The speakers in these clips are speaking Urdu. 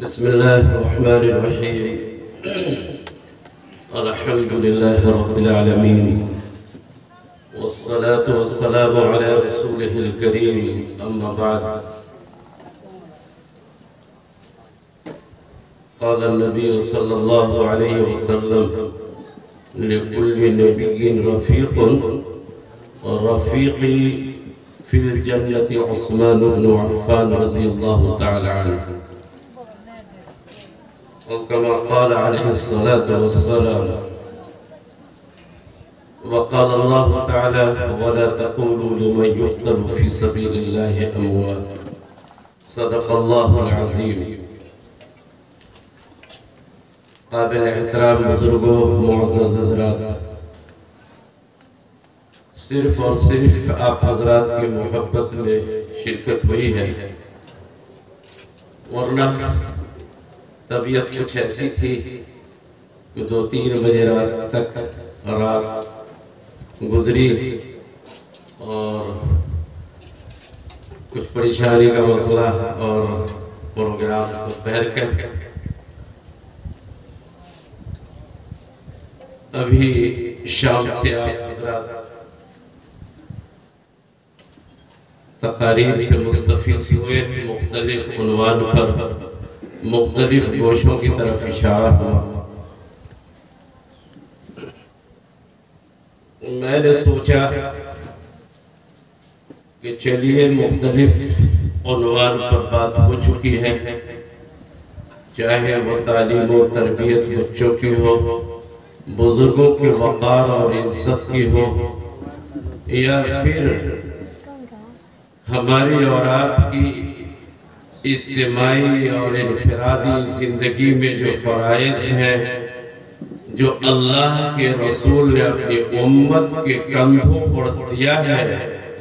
بسم الله الرحمن الرحيم. الحمد لله رب العالمين، والصلاة والسلام على رسوله الكريم. أما بعد، قال النبي صلى الله عليه وسلم: لكل نبي رفيق، ورفيقي في الجنة عثمان بن عفان رضي الله تعالى عنه. وكما قال عليه الصلاة والسلام: وقال الله تعالى: ولا تقولوا لمن يقتل في سبيل الله أموات. صدق الله العظيم. قابل احترام بزرگوں، معزز حضرات، صرف اور صرف آپ حضرات کی محبت میں شرکت ہوئی ہے، ورنہ طبیعت کچھ ایسی تھی کہ 2-3 بجے رات تک رات گزری اور کچھ پریشانی کا مسئلہ اور پروگرام دوپہر کر ابھی شام سے آپ حضرات تقاریر سے مستفیض ہوئے، مختلف عنوان پر مختلف گوشوں کی طرف اشارہ ہوا۔ میں نے سوچا کہ چلیے مختلف عنوان پر بات ہو چکی ہے، چاہے وہ تعلیم و تربیت بچوں کی ہو، بزرگوں کے وقار اور عزت کی ہو، یا پھر ہماری اور آپ کی اجتماعی اور انفرادی زندگی میں جو فرائض ہیں، جو اللہ کے رسول نے اپنی امت کے کندھوں پر دیا ہے،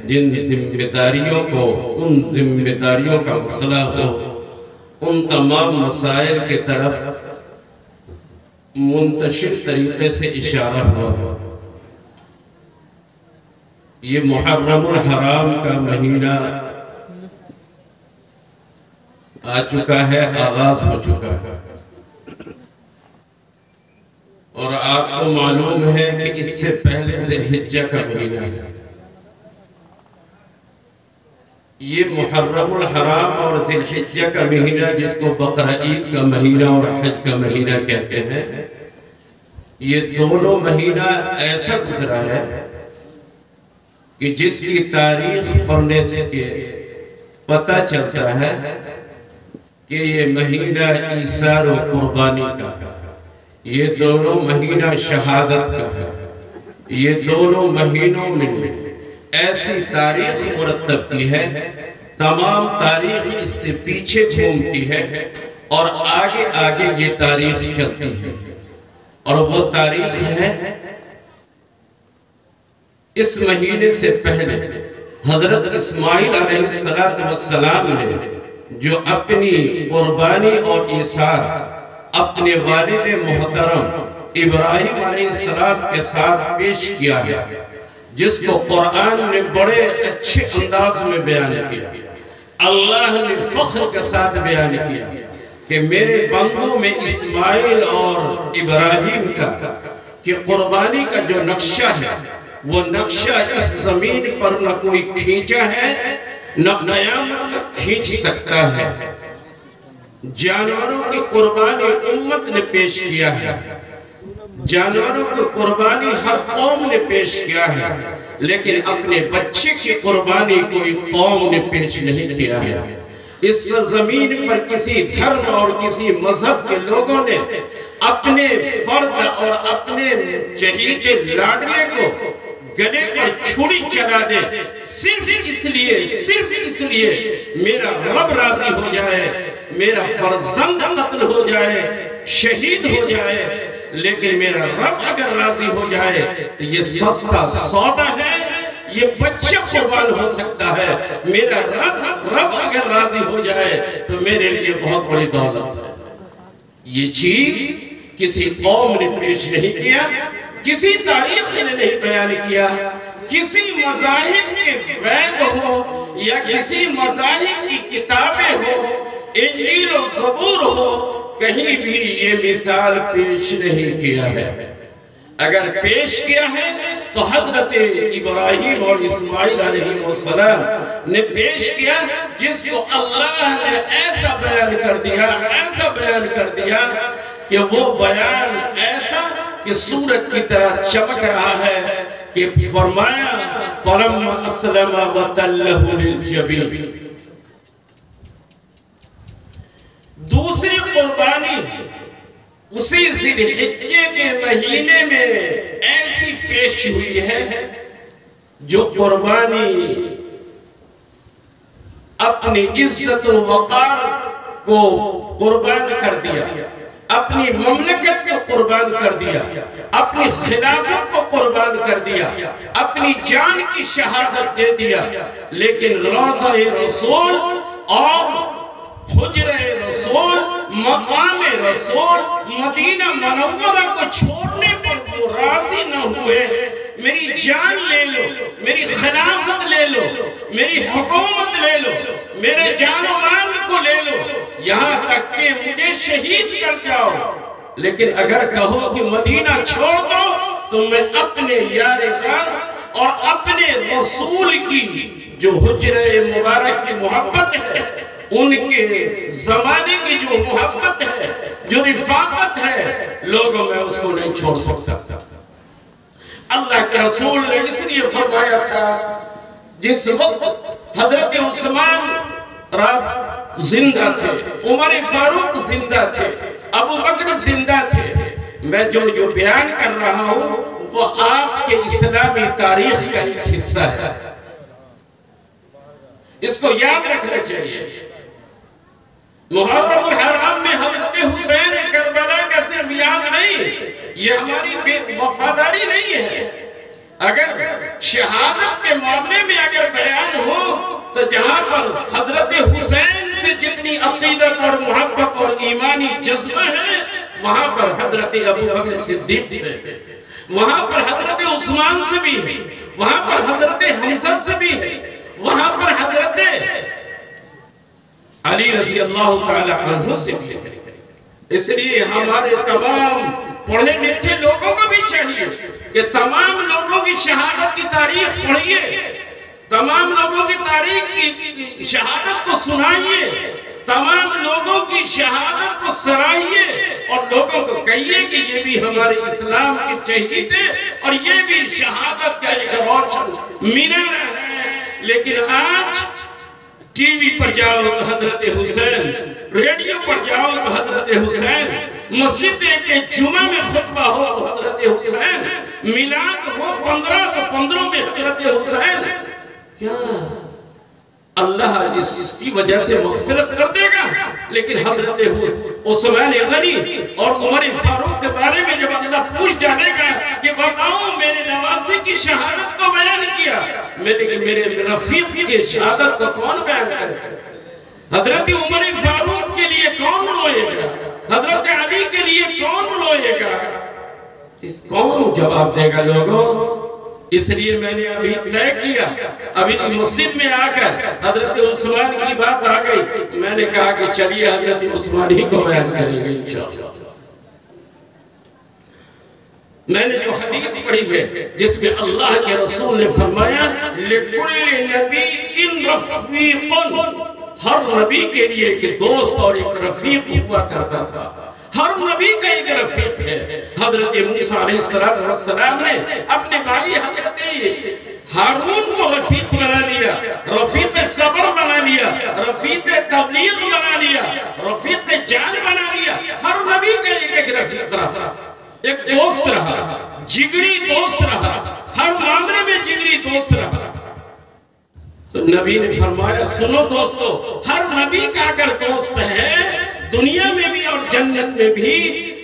جن ذمہ داریوں کو، ان ذمہ داریوں کا مسئلہ ہو، ان تمام مسائل کی طرف منتشر طریقے سے اشارہ ہوا ہے۔ یہ محرم الحرام کا مہینہ آ چکا ہے، آغاز ہو چکا ہے، اور آپ کو معلوم ہے کہ اس سے پہلے ذی الحجہ کا مہینہ ہے۔ یہ محرم الحرام اور ذی الحجہ کا مہینہ، جس کو بقرہ عید کا مہینہ اور حج کا مہینہ کہتے ہیں، یہ دونوں مہینہ ایسا گزرا ہے کہ جس کی تاریخ پڑھنے سے پتہ چلتا ہے کہ یہ مہینہ ایثار و قربانی کا ہے، یہ دونوں مہینہ شہادت کا ہے، یہ دونوں مہینوں میں ایسی تاریخ مرتب کی ہے، تمام تاریخ اس سے پیچھے گھومتی ہے اور آگے آگے یہ تاریخ چلتی ہے، اور وہ تاریخ ہے اس مہینے سے پہلے حضرت اسماعیل علیہ السلام نے جو اپنی قربانی اور ایثار اپنے والد محترم ابراہیم علیہ السلام کے ساتھ پیش کیا ہے، جس کو قرآن نے بڑے اچھے انداز میں بیان کیا، اللہ نے فخر کے ساتھ بیان کیا کہ میرے بندوں میں اسماعیل اور ابراہیم کا کہ قربانی کا جو نقشہ ہے، وہ نقشہ اس زمین پر نہ کوئی کھینچا ہے، نہ قیامت تک کھینچ سکتا ہے۔ جانوروں کی قربانی امت نے پیش کیا ہے، جانوروں کی قربانی ہر قوم نے پیش کیا ہے، لیکن اپنے بچے کی قربانی کوئی قوم نے پیش نہیں کیا ہے۔ اس زمین پر کسی دھرم اور کسی مذہب کے لوگوں نے اپنے فرد اور اپنے چہیتے لاڈلے کو گلے پر چھڑی چلا دے، صرف اس لیے میرا رب راضی ہو جائے، میرا فرزند قتل ہو جائے، شہید ہو جائے، لیکن میرا رب اگر راضی ہو جائے تو یہ سستا سودا ہے، یہ بچہ قربان ہو سکتا ہے۔ میرا رب اگر راضی ہو جائے تو میرے لیے بہت بڑی دولت ہے۔ یہ چیز کسی قوم نے پیش نہیں کیا، کسی تاریخ نے نہیں بیان کیا، کسی مذاہب کے وید ہو یا کسی مذاہب کی کتابیں ہو، انجیل و زبور ہو کہیں بھی یہ مثال پیش نہیں کیا ہے۔ اگر پیش کیا ہے تو حضرت ابراہیم اور اسماعیل علیہ السلام نے پیش کیا، جس کو اللہ نے ایسا بیان کر دیا کہ وہ بیان ایسا کہ سورج کی طرح چمک رہا ہے کہ فرمایا فَلَمَّا أَسْلَمَ وَتَلَّهُ لِلْجَبِينِ۔ دوسری قربانی اسی ذی الحجہ کے مہینے میں ایسی پیش ہوئی ہے جو قربانی اپنی عزت و وقار کو قربان کر دیا، اپنی مملکت کو قربان کر دیا، اپنی خلافت کو قربان کر دیا، اپنی جان کی شہادت دے دیا، لیکن روضہ رسول اور حجر رسول، مقام رسول، مدینہ منورہ کو چھوڑنے پر وہ راضی نہ ہوئے۔ میری جان لے لو، میری خلافت لے لو، میری حکومت لے لو، میرے جان و مال کو لے لو، یہاں تک کہ مجھے شہید کر جاؤ، لیکن اگر کہو کہ مدینہ چھوڑ دو تو میں اپنے یار غار اور اپنے رسول کی جو حجر مبارک کی محبت ہے، ان کے زمانے کی جو محبت ہے، جو رفاقت ہے، لوگوں میں اس کو نہیں چھوڑ سکتا۔ اللہ کے رسول نے اس لیے فرمایا تھا، جس وقت حضرت عثمان زندہ تھے، عمر فاروق زندہ تھے، ابو بکر زندہ تھے، میں جو بیان کر رہا ہوں وہ آپ کے اسلامی تاریخ کا ایک حصہ ہے، اس کو یاد رکھنا چاہیے۔ محرم الحرام میں حضرت حسین کربلا کا صرف یاد نہیں، یہ ہماری بے وفاداری نہیں ہے۔ اگر شہادت کے معاملے میں اگر بیان ہو تو جہاں پر حضرت حسین سے جتنی عقیدت اور محبت اور ایمانی جذبہ ہے، وہاں پر حضرت ابو بکر صدیق سے، وہاں پر حضرت عثمان سے بھی ہے، وہاں پر حضرت حمزہ سے بھی ہے، وہاں پر حضرت علی رضی اللہ تعالیٰ عنہ سے بھی ہے۔ اس لیے ہمارے تمام پڑھے لکھے لوگوں کو بھی چاہیے کہ تمام لوگوں کی شہادت کی تاریخ پڑھئیے، تمام لوگوں کی تاریخ کی شہادت کو سنائیے، تمام لوگوں کی شہادت کو سرائیے اور لوگوں کو کہیے کہ یہ بھی ہمارے اسلام کے شہید تھے اور یہ بھی شہادت کا ایک روشن مینار ہے۔ لیکن آج ٹی وی پر جاؤ تو حضرت حسین، ریڈیو پر جاؤ تو حضرت حسین، مسجد کے جمعہ میں خطبہ ہو تو حضرت حسین، میلاد ہو 15 تو 15 میں حضرت حسین۔ کیا اللہ اس کی وجہ سے مغفرت کر دے گا؟ لیکن حضرت عثمان غنی اور عمر فاروق کے بارے میں جب اللہ پوچھ جانے گا کہ بتاؤ میرے نوازے کی شہادت کو بیان کیا، میرے رفیق کی شہادت کو کون بیان کرے؟ حضرت عمر فاروق کے لیے کون روئے گا؟ حضرت علی کے لیے کون روئے گا؟ اس کون جواب دے گا لوگوں؟ اس لیے میں نے ابھی طے کیا، ابھی مسجد میں آ کر حضرت عثمان کی بات آ گئی، میں نے کہا کہ چلیے حضرت عثمان ہی کو بیان کریں گے انشاءاللہ۔ میں نے جو حدیث پڑھی ہے جس میں اللہ کے رسول نے فرمایا لِكُلِّ نَبِيٍّ رَفِيقٌ، ہر نبی کے لیے ایک دوست اور ایک رفیق ہوا کرتا تھا۔ ہر نبی کا ایک رفیق ہے۔ حضرت موسیٰ علیہ السلام نے اپنے بھائی حضرت ہارون کو رفیق بنا لیا، رفیق صبر بنا لیا، رفیق تبلیغ بنا لیا، رفیق جان بنا لیا۔ ہر نبی کا ایک رفیق رہا، ایک دوست رہا، جگری دوست رہا، ہر معاملے میں جگری دوست رہا۔ تو نبی نے فرمایا سنو دوستو، ہر نبی کا اگر دوست ہے دنیا میں بھی اور جنت میں بھی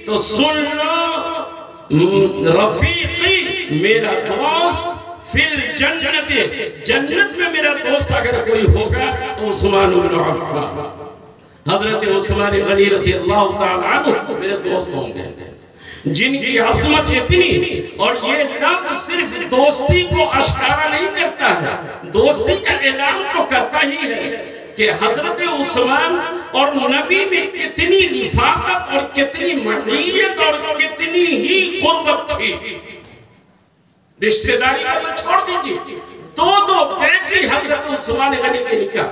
تو سن لو رفیقی میرا دوست فی الجنت، جنت میں میرا دوست اگر کوئی ہوگا تو عثمان بن عفان، حضرت عثمان غنی رضی اللہ تعالیٰ عنہ میرے دوست ہوں گے، جن کی عظمت اتنی، اور یہ لفظ صرف دوستی کو اشارہ نہیں کرتا ہے، دوستی کا اعلان تو کرتا ہی ہے کہ حضرت عثمان اور نبی میں کتنی رفاقت محبت اور کتنی معیت اور کتنی ہی قربت تھی. رشتہ داری کا تو چھوڑ دیجیے، دو بیٹی حضرت عثمان غنی کے نکاح،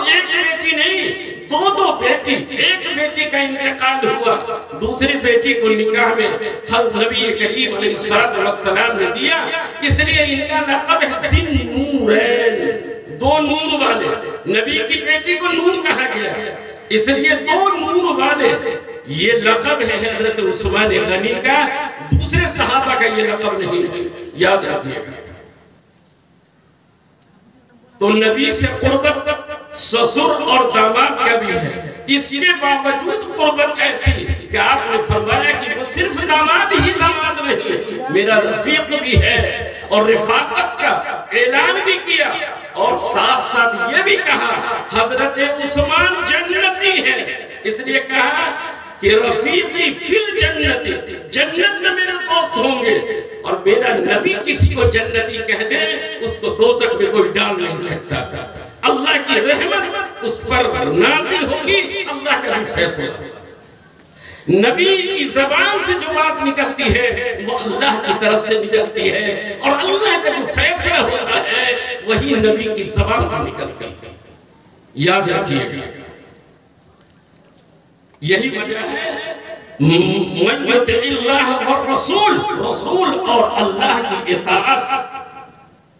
ایک بیٹی نہیں، دو بیٹی. ایک بیٹی کا انتقال ہوا، دوسری بیٹی کو نکاح میں حضرت نبی کریم علیہ السلام نے دیا. اس لیے ان کا لقب ہے ذی النورین، دو نور والے. نبی کی بیٹی کو نور کہا گیا، اس لیے دو نور والے. یہ لقب ہے حضرت عثمان غنی کا، دوسرے صحابہ کا یہ لقب نہیں، یاد رکھیے گا. تو نبی سے قربت سسر اور داماد کا بھی ہے. اس کے باوجود قربت ایسی کہ آپ نے فرمایا کہ وہ صرف داماد ہی داماد نہیں، میرا رفیق بھی ہے، اور رفاقت کا اعلان بھی کیا، اور ساتھ ساتھ یہ بھی کہا حضرت عثمان جنتی ہے. اس لیے کہا کہ رفیقی فی الجنت، جنت میں میرے دوست ہوں گے. اور میرا نبی کسی کو جنتی کہہ دے، اس کو دوزخ میں کوئی ڈال نہیں سکتا. اللہ کی رحمت اس پر نازل ہوگی، اللہ کا بھی فیصلہ. نبی کی زبان سے جو بات نکلتی ہے وہ اللہ کی طرف سے نکلتی ہے، اور اللہ کا جو فیصلہ ہوتا ہے وہی نبی کی زبان سے نکلتی ہے. یاد رکھیے گا، یہی وجہ ہے من یطع اللہ والرسول، رسول اور اللہ کی اطاعت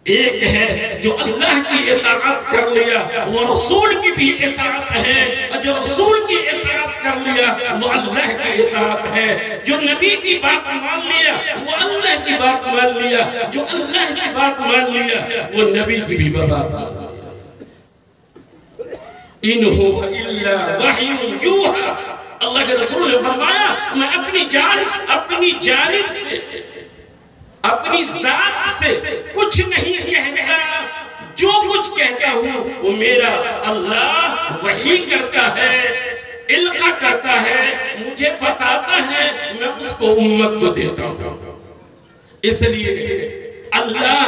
ایک ہے. جو اللہ کی اطاعت کر لیا وہ رسول کی بھی اطاعت ہے، جو رسول کی اطاعت کر لیا وہ اللہ کی اطاعت ہے. جو نبی کی بات مان لیا وہ اللہ کی بات مان لیا، جو اللہ کی بات مان لیا وہ نبی کی بھی بات مان لیا. ان هو الا وحی یوحی، اللہ کے رسول نے فرمایا میں اپنی جانب سے، اپنی ذات سے کچھ نہیں کہتا، جو کچھ کہتا ہوں وہ میرا اللہ وحی کرتا ہے، القا کرتا ہے، مجھے بتاتا ہے، میں اس کو امت کو دیتا ہوں. اس لیے اللہ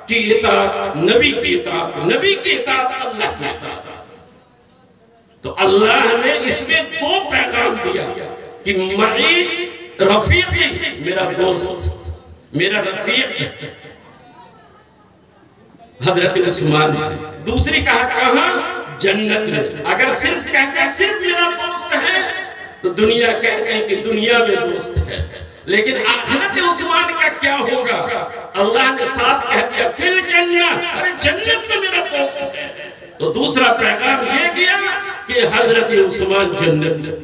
کی اطاعت، نبی کی اطاعت، نبی کی اطاعت اللہ کی اطاعت. تو اللہ نے اس میں دو پیغام دیا کہ معی رفیقی، میرا دوست، میرا رفیق حضرت عثمان ہے. دوسری کہاں؟ جنت میں. اگر صرف کہتا ہے صرف میرا دوست ہے تو دنیا کہتے ہیں کہ دنیا میں دوست ہے، لیکن حضرت عثمان کا کیا ہوگا؟ اللہ نے ساتھ کہہ دیا فی الجنہ، ارے جنت میں میرا دوست ہے. تو دوسرا پیغام یہ کیا کہ حضرت عثمان جنت میں.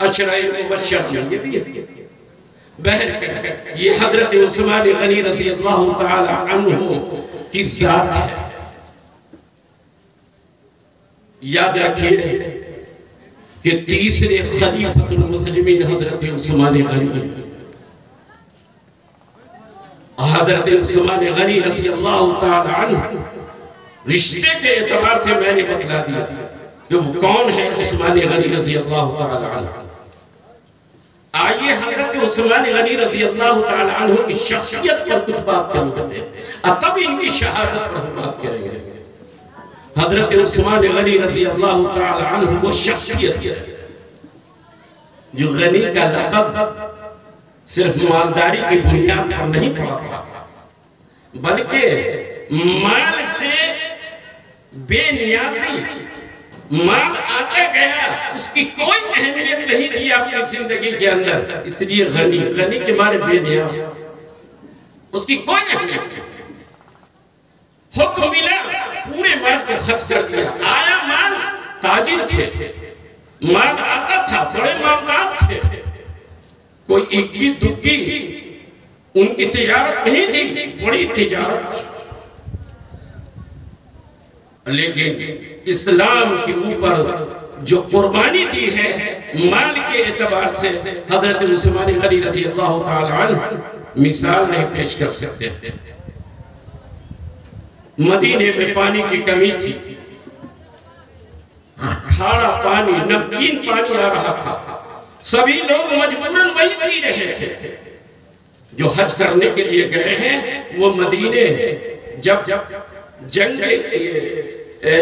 عشرہ مبشر میں یہ بھی ہے. بہر یہ حضرت عثمان غنی رضی اللہ تعالی عنہ کی ذات ہے. یاد رکھیے کہ تیسرے خلیفۃ المسلمین حضرت عثمان غنی، حضرت عثمان غنی رضی اللہ تعالی عنہ. رشتے کے اعتبار سے میں نے بتلا دیا کہ وہ کون ہے عثمان غنی رضی اللہ تعالی عنہ. آئیے حضرت عثمان غنی رضی اللہ تعالی عنہ کی شخصیت پر کچھ بات کرتے ہیں، تب ان کی شہادت پر بات کریں گے. حضرت عثمان غنی رضی اللہ تعالی عنہ وہ شخصیت ہے جو غنی کا لقب صرف مالداری کی بنیاد پر نہیں پڑا تھا، بلکہ مال سے بے نیازی، مال آتا گیا، اس کی کوئی اہمیت نہیں تھی اپنی زندگی کے اندر. اس لیے غنی کے مارے بے نیاز، اس کی کوئی اہمیت نہیں. حکم ملا، پورے مال کو خرچ کر دیا. آیا مال، تاجر تھے، مال آتا تھا، بڑے مالدار تھے. کوئی اکی دکی ان کی تجارت نہیں تھی، بڑی تجارت تھی. لیکن اسلام کے اوپر جو قربانی دی ہے مال کے اعتبار سے حضرت عثمان غنی رضی اللہ تعالی عنہ مثال نہیں پیش کر سکتے. مدینے میں پانی کی کمی تھی، کھارا پانی، نمکین پانی آ رہا تھا. سبھی لوگ مجبوراً وہی پی رہے تھے. جو حج کرنے کے لیے گئے ہیں وہ مدینے جب جنگ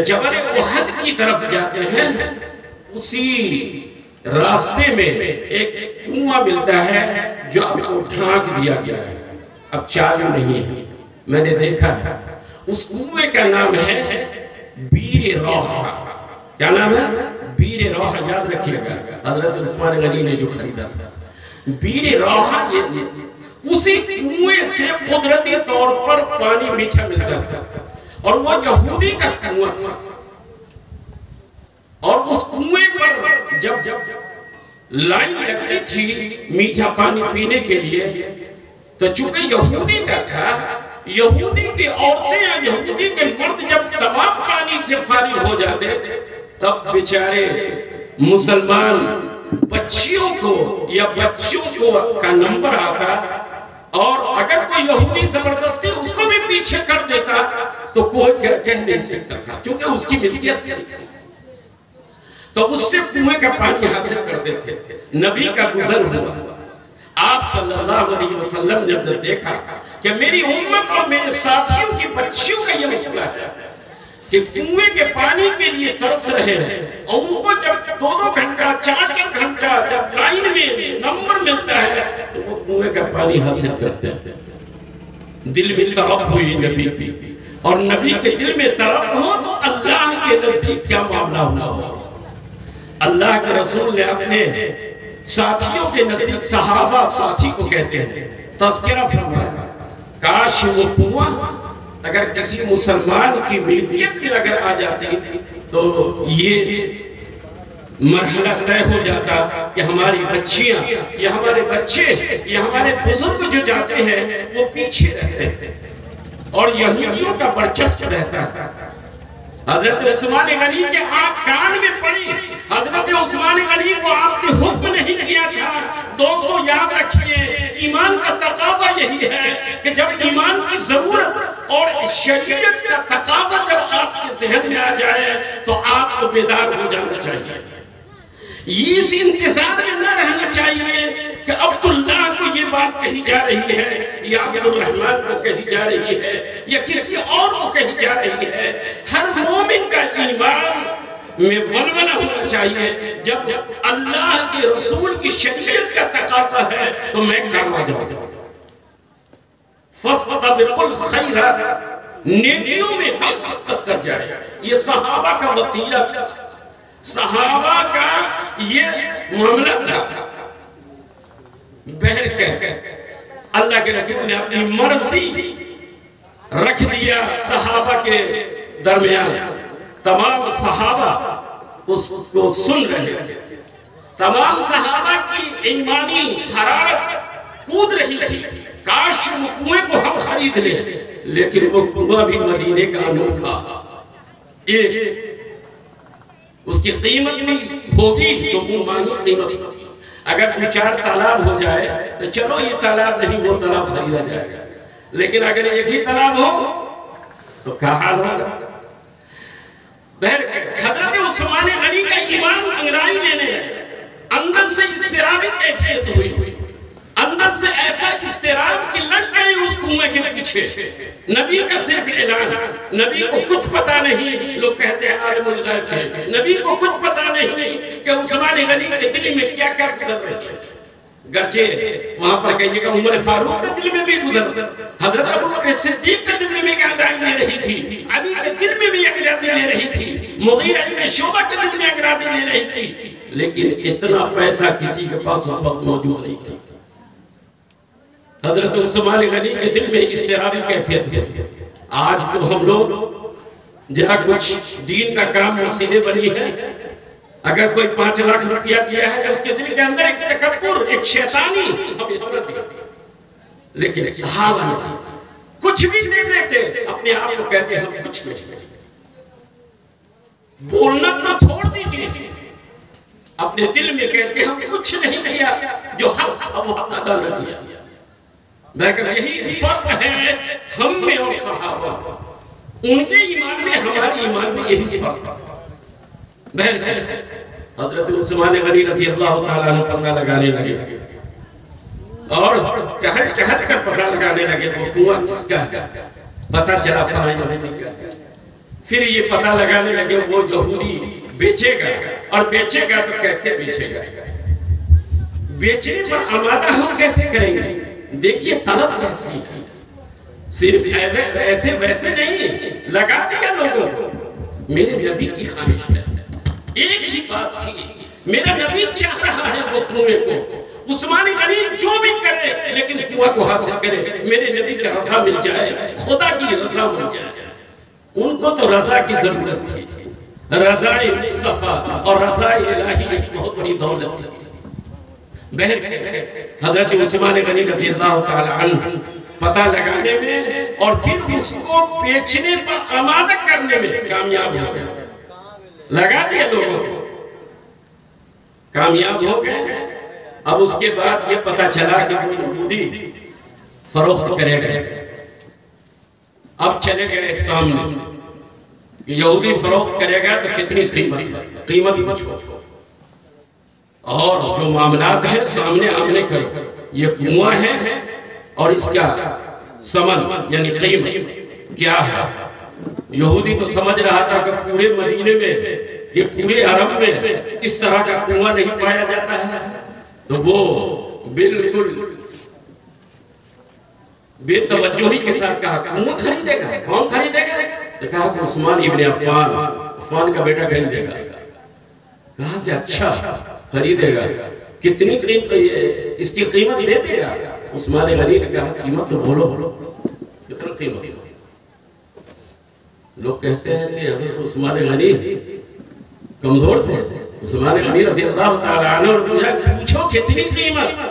جبل احد کی طرف جاتے ہیں اسی راستے میں ایک کنواں ملتا ہے جو اب کو ڈھانک دیا گیا ہے، اب چالو نہیں ہے۔ میں نے دیکھا ہے اس کنویں کا نام ہے بیر روحہ۔ کیا نام ہے؟ بیر روحہ، یاد رکھیے گا، حضرت عثمان غنی نے جو خریدا تھا۔ بیر روحہ، اسی کنویں سے قدرتی طور پر پانی میٹھا ملتا تھا، اور وہ یہودی کا کنواں تھا۔ اور اس کنویں پر جب لائن لگتی تھی میٹھا پانی پینے کے لیے، تو چونکہ یہودی کا تھا، یہودی کی عورتیں یا یہودی کے مرد جب تمام پانی سے فارغ ہو جاتے، تب بیچارے مسلمان بچیوں کو یا بچوں کو کا نمبر آتا، اور اگر کوئی یہودی زبردستی اس کو بھی پیچھے کر دیتا تو کوئی کہہ نہیں سکتا تھا، چونکہ اس کی ملکیت تھی۔ تو اس سے کنویں کا پانی حاصل کرتے تھے۔ نبی کا گزر ہوا، آپ صلی اللہ علیہ وسلم نے جب دیکھا کہ میری امت اور میرے ساتھیوں کی بچیوں کا یہ مسئلہ ہے کہ کنویں کے پانی کے لیے ترس رہے ہیں، اور ان کو جب 2-2 گھنٹہ 4-4 گھنٹہ جب لائن میں نمبر ملتا ہے تو وہ کنویں کا پانی حاصل کرتے ہیں۔ دل میں طرف ہوئی نبی کی، اور نبی کے دل میں طرف ہو تو اللہ کے نزدیک کیا معاملہ ہوا۔ اللہ کے رسول نے اپنے ساتھیوں کے نزدیک، صحابہ ساتھی کو کہتے ہیں، تذکرہ فرمایا، کاش وہ کنواں اگر کسی مسلمان کی ملکیت میں اگر آ جاتی تو یہ مرحلہ طے ہو جاتا کہ ہماری بچیاں یا ہمارے بچے یا ہمارے بزرگ جو جاتے ہیں وہ پیچھے رہتے ہیں اور یہودیوں کا برچسپ رہتا ہے۔ حضرت عثمان غنی کے آپ کان میں پڑی، حضرت عثمان غنی کو آپ نے حکم نہیں کیا تھا۔ دوستو یاد رکھیے، ایمان کا تقاضا یہی ہے کہ جب ایمان کی ضرورت اور شریعت کا تقاضا جب آپ کے ذہن میں آ جائے تو آپ کو بیدار ہو جانا چاہیے، اس انتظار میں نہ رہنا چاہیے کہ عبداللہ کو یہ بات کہی جا رہی ہے یا عبد الرحمن کو کہی جا رہی ہے یا کسی اور کو کہی جا رہی ہے۔ ہر مومن کا ایمان میں ولولہ ہونا چاہیے، جب اللہ کے رسول کی شریعت کا تقاضا ہے تو میں کام آ جاؤں گا۔ فَاسْتَبِقُوا الْخَيْرَاتِ، نیکیوں میں ہم سبقت کر جائے۔ یہ صحابہ کا وطیرہ تھا، صحابہ کا یہ معاملہ تھا۔ بہر کے اللہ کے رسول نے اپنی مرضی رکھ دیا صحابہ کے درمیان، تمام صحابہ اس کو سن رہے تھے، تمام صحابہ کی ایمانی حرارت کود رہی تھی، کاش وہ کنویں کو ہم خرید لیں، لیکن وہ کنواں بھی مدینے کا انوکھا، اس کی قیمت بھی ہوگی تو وہ مانی قیمت ہوگی۔ اگر 2-4 تالاب ہو جائے تو چلو یہ تالاب نہیں وہ تالاب خریدا جائے گا، لیکن اگر ایک ہی تالاب ہو تو کیا حال ہوگا۔ حضرت عثمان غنی کا ایمان انگرائی لینے اندر سے اضطرابی کیفیت ہوئی، اندر سے ایسا اضطراب کی لگ گئی اس کنویں کے پیچھے۔ نبی کا صرف اعلان، نبی کو کچھ پتا نہیں، لوگ کہتے ہیں عالم الغیب تھے، نبی کو کچھ پتا نہیں کہ عثمان غنی کے دل میں کیا کیا گزر رہی ہے۔ گرچہ وہاں پر کہیے کہ عمر فاروق کے دل میں بھی گزر، حضرت ابوبکر صدیق کے دل میں بھی انگرازی لے رہی تھی، علی کے دل میں بھی انگرازی لے رہی تھی، مغیرہ ابن شعبہ کے دل میں انگرازی لے رہی تھی، لیکن اتنا پیسہ کسی کے پاس اس وقت موجود نہیں تھی۔ حضرت عثمان غنی کے دل میں اضطرابی کیفیت ہے۔ آج تو ہم لوگ جہاں کچھ دین کا کام مسئلے بنی ہے، اگر کوئی 5 لاکھ روپیہ دیا ہے تو اس کے دل کے اندر ایک تکبر، ایک شیطانی ہم اتنا دیا، لیکن صحابہ نہیں، کچھ بھی دے دیتے، اپنے آپ کو کہتے ہم کچھ نہیں، بولنا تو چھوڑ دیجئے، اپنے دل میں کہتے ہم کچھ نہیں کیا، جو حق تھا وہ حق ادا نہ کیا۔ لیکن یہی فرق ہے ہم میں اور صحابہ، ان کے ایمان میں ہمارے ایمان میں یہی فرق ہے۔ حضرت عثمان غنی رضی اللہ تعالیٰ عنہ پتہ لگانے لگے اور چہل چہل کر پتہ لگانے لگے وہ کنواں کس کا ہے، پتہ چلا فلاں غنی کا، پھر یہ پتہ لگانے لگے وہ یہودی بیچے گا اور بیچے گا تو کیسے بیچے گا؟ بیچنے پر آمادہ ہم کیسے کریں گے؟ دیکھیے طلب کیسی ہے، صرف ایسے ویسے نہیں، لگا دیا لوگوں کو۔ میرے نبی کی خواہش ہے، ایک ہی بات تھی، میرا نبی چاہ رہا ہے وہ کنویں کو، عثمان غنی جو بھی کرے لیکن کنواں کو حاصل کرے، میرے نبی کا رضا مل جائے، خدا کی رضا مل جائے۔ ان کو تو رضا کی ضرورت تھی، رضا مصطفیٰ اور رضا الہی ایک بہت بڑی دولت تھی۔ حضرت عثمان غنی رضی اللہ تعالی عنہ پتہ لگانے میں اور پھر اس کو بیچنے پر آمادہ کرنے میں کامیاب ہو گئے، لگا دیا لوگوں کو، کامیاب ہو گئے۔ اب اس کے بعد یہ پتہ چلا کہ وہ یہودی فروخت کرے گئے، اب چلے گئے سامنے کہ یہودی فروخت کرے گا تو کتنی قیمت پوچھو، اور جو معاملات ہیں سامنے آمنے کرو، یہ کنواں ہے اور اس کا ثمن یعنی قیمت کیا ہے۔ یہودی تو سمجھ رہا تھا کہ پورے مدینے میں، یہ پورے عرب میں اس طرح کا کنواں نہیں پایا جاتا ہے، تو وہ بالکل بے توجہی کے ساتھ کہا کنواں خریدے گا، کون خریدے گا؟ تو کہا کہ عثمان ابن عفان کا بیٹا خریدے گا۔ کہا کہ اچھا خریدے گا، کتنی قیمت، اس کی قیمت دے دے گا؟ عثمان غنی نے کہا قیمت تو بولو، کتنا قیمت؟ لوگ کہتے ہیں کہ حضرت عثمان غنی کمزور تھے، عثمان غنی رضی اللہ تعالیٰ عنہ اور پوچھو کتنی قیمت؟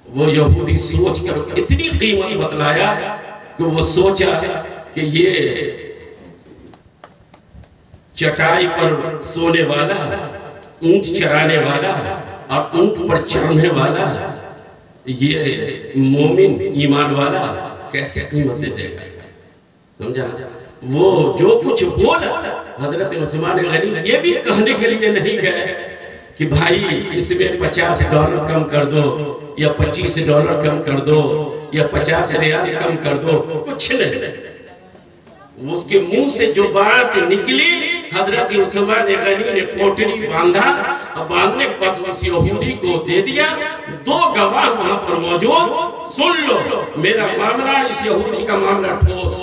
وہ یہودی سوچ کر اتنی قیمت بتلایا کہ وہ سوچا کہ یہ چٹائی پر سونے والا، اونٹ چرانے والا اور اونٹ پر چڑھنے والا، یہ مومن ایمان والا کیسے قیمت دے گا؟ سمجھا؟ وہ جو کچھ بولا حضرت عثمان غنی یہ بھی کہنے کے لیے نہیں گئے کہ بھائی اس میں $50 کم کر دو یا $25 کم کر دو یا 50 ریال کم کر دو، کچھ نہیں۔ اس کے منہ سے جو بات نکلی، حضرت عثمان غنی نے پوٹلی باندھا، باندھنے کے بعد اس یہودی کو دے دیا۔ 2 گواہ وہاں پر موجود، سن لو میرا معاملہ، اس یہودی کا معاملہ ٹھوس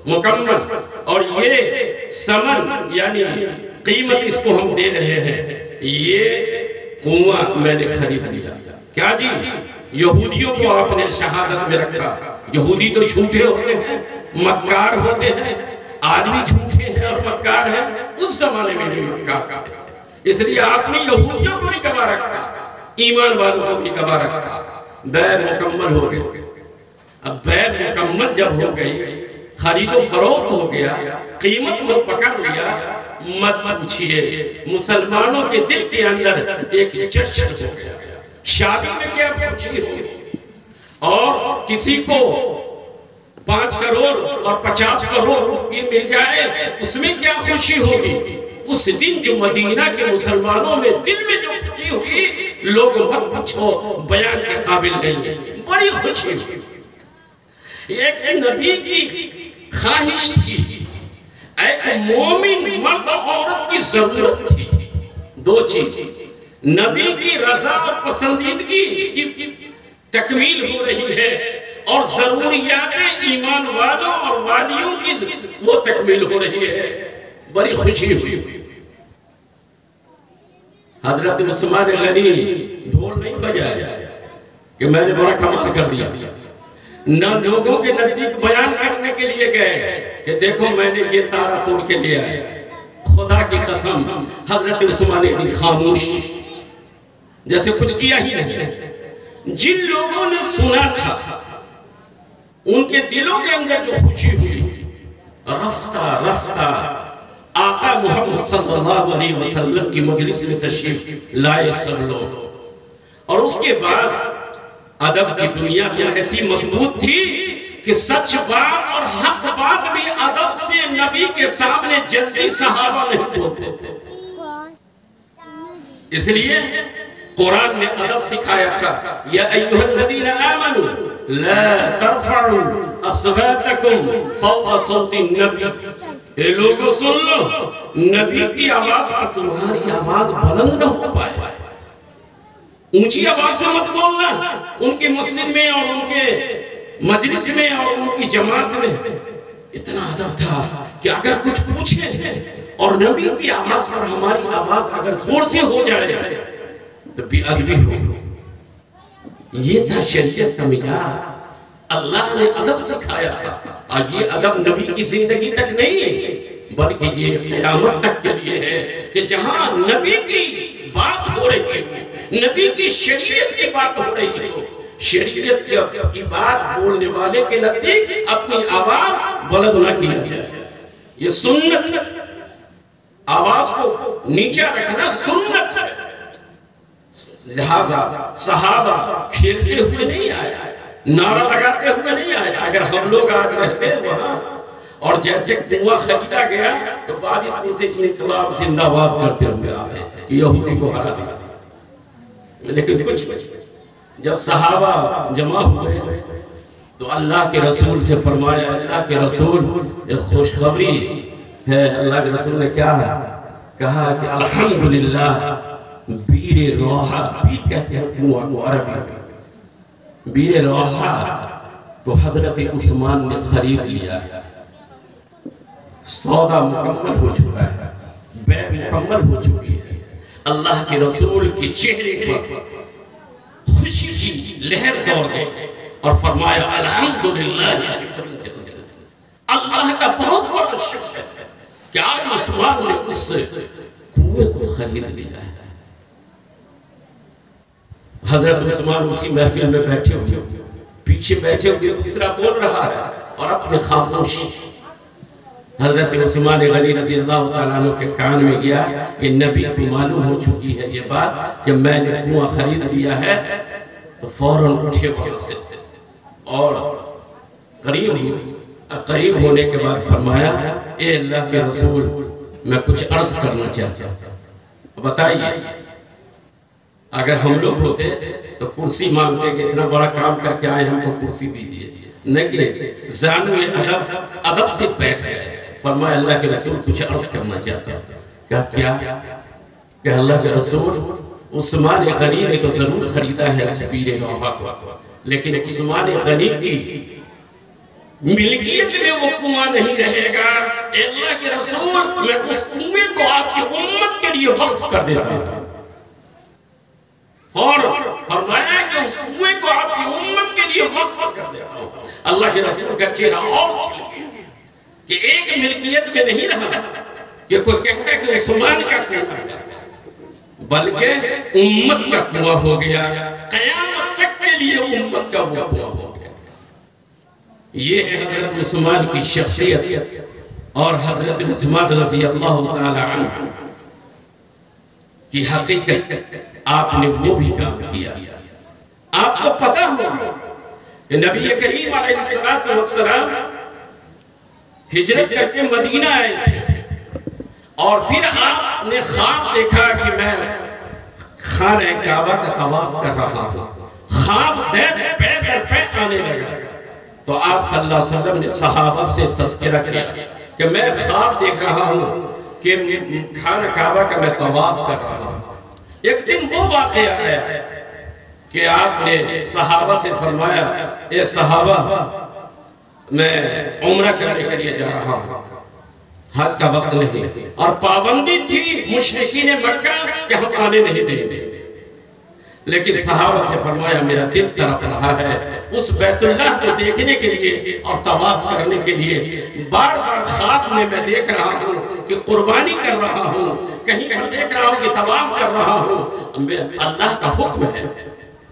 مکمل، اور یہ ثمن یعنی قیمت اس کو ہم دے رہے ہیں، یہ کنواں میں نے خرید لیا۔ کیا جی؟ یہودیوں کو آپ نے شہادت میں رکھا۔ یہودی تو جھوٹے ہوتے ہیں، مکار ہوتے ہیں، آج بھی جھوٹے ہیں اور مکار ہیں، اس زمانے میں بھی مکار تھے، اس لیے آپ نے یہودیوں کو بھی گواہ رکھا، ایمان والوں کو بھی گواہ رکھا۔ بیع مکمل ہو گئی۔ اب بیع مکمل جب ہو گئی، خرید و فروخت ہو گیا، قیمت وہ پکڑ لیا، مت پوچھئے مسلمانوں کے دل کے اندر ایک جشن ہو گیا۔ شادی میں کیا خوشی ہوگی، اور کسی کو 5 کروڑ اور 50 کروڑ روپے مل جائے، اس میں کیا خوشی ہوگی۔ اس دن جو مدینہ کے مسلمانوں میں دل میں جو خوشی ہوئی، لوگ مت پوچھو، بیان کے قابل نہیں ہے، بڑی خوشی ہوئی۔ ایک نبی کی خواہش تھی، ایک مومن مرد عورت کی ضرورت تھی، 2 چیز، نبی کی رضا اور پسندیدگی کی تکمیل ہو رہی ہے، اور ضروریات ایمان والوں اور والیوں کی وہ تکمیل ہو رہی ہے، بڑی خوشی ہوئی۔ حضرت عثمان غنی ڈھول نہیں بجایا کہ میں نے بڑا کمال کر دیا، نہ لوگوں کے نزدیک بیان کرنے کے لیے گئے کہ دیکھو میں نے یہ تارا توڑ کے لیا ہے۔ خدا کی قسم حضرت عثمان غنی خاموش، جیسے کچھ کیا ہی نہیں۔ جن لوگوں نے سنا تھا ان کے دلوں کے اندر جو خوشی ہوئی، رفتہ رفتہ آقا محمد صلی اللہ علیہ وسلم کی مجلس میں تشریف لائے سب لوگ، اور اس کے بعد ادب کی دنیا کی ایسی مضبوط تھی کہ سچ بات اور حق بات بھی ادب سے نبی کے سامنے جلدی صحابہ نہیں بولتے تھے۔ اس لیے قرآن نے ادب سکھایا تھا، یا ایہا الذین آمنوا لا ترفعوا اصواتکم فوق صوت النبی، اے لوگوں سن لو، نبی کی آواز پر تمہاری آواز بلند نہ ہو پائے، اونچی آواز سے مت بولنا۔ ان کی مسجد میں اور ان کے مجلس میں اور ان کی جماعت میں اتنا ادب تھا کہ اگر کچھ پوچھیں اور نبی کی آواز پر ہماری آواز اگر زور سے ہو جائے تو بے ادبی ہو۔ یہ تھا شریعت کا مزاج، اللہ نے ادب سکھایا تھا۔ اور یہ ادب نبی کی زندگی تک نہیں ہے بلکہ یہ قیامت تک کے لیے ہے کہ جہاں نبی کی بات ہو رہی ہے، نبی کی شریعت کی بات ہو رہی ہے، شریعت کی بات بولنے والے کے نزدیک اپنی آواز بلند نہ کیا جائے۔ یہ سنت، آواز کو نیچا رکھنا سنت ہے۔ لہذا صحابہ کھیلتے ہوئے نہیں آئے، نعرہ لگاتے ہوئے نہیں آئے۔ اگر ہم لوگ آج رہتے وہاں اور جیسے کنواں خریدا گیا تو بعد اتنی سے انقلاب زندہ باد کرتے ہوئے آئے کہ یہودی کو ہرا دیا۔ لیکن کچھ جب صحابہ جمع ہوئے تو اللہ کے رسول سے فرمایا، اللہ کے رسول ایک خوشخبری ہے۔ اللہ کے رسول نے کیا ہے کہا کہ الحمدللہ بیر روحہ، بیر کہتے ہیں کنواں کو عربی میں، بیر روحہ تو حضرت عثمان نے خرید لیا، سودا مکمل ہو چکا ہے، بیع مکمل ہو چکی ہے۔ اللہ کے رسول کے چہرے پر خوشی کی لہر دوڑ گئی اور فرمایا الحمدللہ، اللہ کا بہت بڑا شکر ہے کہ آج عثمان نے اس کنویں کو خرید لیا ہے۔ حضرت عثمان اسی محفل میں بیٹھے ہوئے، پیچھے بیٹھے ہوئے دوسرا بول رہا ہے اور اپنے خاموش۔ حضرت عثمان غنی رضی اللہ تعالیٰ عنہ کے کان میں گیا کہ نبی کو معلوم ہو چکی ہے یہ بات کہ میں نے کنواں خرید لیا ہے، تو فوراً اٹھے وہاں سے اور قریب ہونے کے بعد فرمایا، اے اللہ کے رسول میں کچھ عرض کرنا چاہتا ہوں۔ بتائیے، اگر ہم لوگ ہوتے تو کرسی مانگتے کہ اتنا بڑا کام کر کے آئے ہم کو کرسی دیجیے، لیکن زانوِ ادب سے بیٹھ گئے۔ فرمایا اللہ کے رسول کچھ عرض کرنا چاہتا ہوں۔ کیا کہ اللہ کے رسول عثمان غنی نے تو ضرور خریدا ہے اس بیر روحہ کو، لیکن عثمان غنی کی ملکیت میں وہ کنواں نہیں رہے گا۔ اے اللہ کے رسول میں اس کنویں کو آپ کی امت کے لیے وقف کر دیتا ہوں۔ اور فرمایا کہ اس کنویں کو آپ کی امت کے لیے وقف کر دیتا ہوں۔ اللہ کے رسول کا چہرہ اور کھل گیا کہ ایک ملکیت میں نہیں رہا کہ کوئی کہتا ہے کہ عثمان کا کنواں ہے، بلکہ امت کا کنواں ہو گیا، قیامت تک کے لیے امت کا وہ کنواں ہو گیا۔ یہ ہے حضرت عثمان کی شخصیت اور حضرت عثمان رضی اللہ تعالی عنہ کی حقیقت۔ آپ نے وہ بھی کام کیا۔ آپ کو پتہ ہوگا کہ نبی کریم علیہ السلام ہجرت کر کے مدینہ آئے تھے اور پھر آپ نے خواب دیکھا کہ میں خانہ کعبہ کا طواف کر رہا ہوں۔ خواب پے در پے آنے لگا تو آپ صلی اللہ علیہ وسلم نے صحابہ سے تذکرہ کیا کہ میں خواب دیکھ رہا ہوں کہ خانہ کعبہ کا میں طواف کر رہا ہوں۔ ایک دن وہ واقعہ ہے کہ آپ نے صحابہ سے فرمایا، اے صحابہ میں عمرہ کرنے کے لیے جا رہا ہوں، حج کا وقت نہیں، اور پابندی تھی مشرکین مکہ کہ ہم آنے نہیں دیں گے، لیکن صحابہ سے فرمایا میرا دل تڑپ رہا ہے اس بیت اللہ کو دیکھنے کے لیے اور طواف کرنے کے لیے۔ بار بار خواب میں دیکھ رہا ہوں کہ قربانی کر رہا ہوں، کہیں کہیں دیکھ رہا ہوں کہ طواف کر رہا ہوں، اللہ کا حکم ہے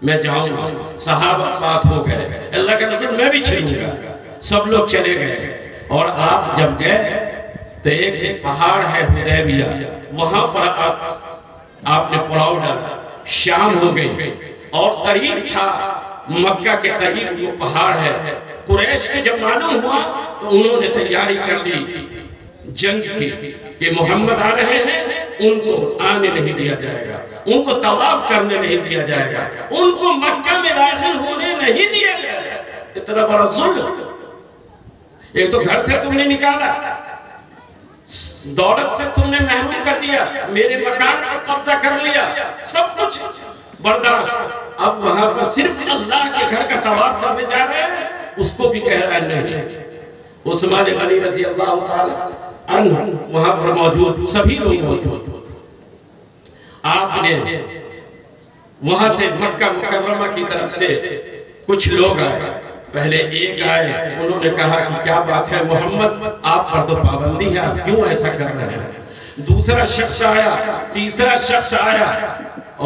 میں جاؤں گا۔ صحابہ ساتھ ہو گئے، اللہ کا رسول میں بھی چلوں گا، سب لوگ چلے گئے۔ اور آپ جب گئے تو ایک پہاڑ ہے حدیبیہ، وہاں پر آپ نے پڑاؤ ڈالا، شام ہو گئی اور قریب تھا مکہ کے قریب وہ پہاڑ ہے۔ قریش کے جب معلوم ہوا تو انہوں نے تیاری کر لی جنگ کی کہ محمد آ رہے ہیں، ان کو آنے نہیں دیا جائے گا، ان کو طواف کرنے نہیں دیا جائے گا، ان کو مکہ میں داخل ہونے نہیں دیا جائے گا۔ اتنا بڑا ظلم، ایک تو گھر سے تم نے نکالا، دولت سے تم نے محروم کر دیا، میرے مکان پر قبضہ کر لیا، سب کچھ برداشت، اب وہاں پر صرف اللہ کے گھر کا طواف کرنے جا رہے ہیں، اس کو بھی کہہ رہا ہے نہیں۔ عثمان غنی رضی اللہ تعالی عنہ وہاں پر موجود، سبھی لوگ موجود، آپ نے وہاں سے مکہ مکرمہ کی طرف سے کچھ لوگ آئے، پہلے ایک آئے، انہوں نے کہا کہ کیا بات ہے محمد، آپ پر تو پابندی ہے، آپ کیوں ایسا کر رہے ہیں؟ دوسرا شخص آیا، تیسرا شخص آیا،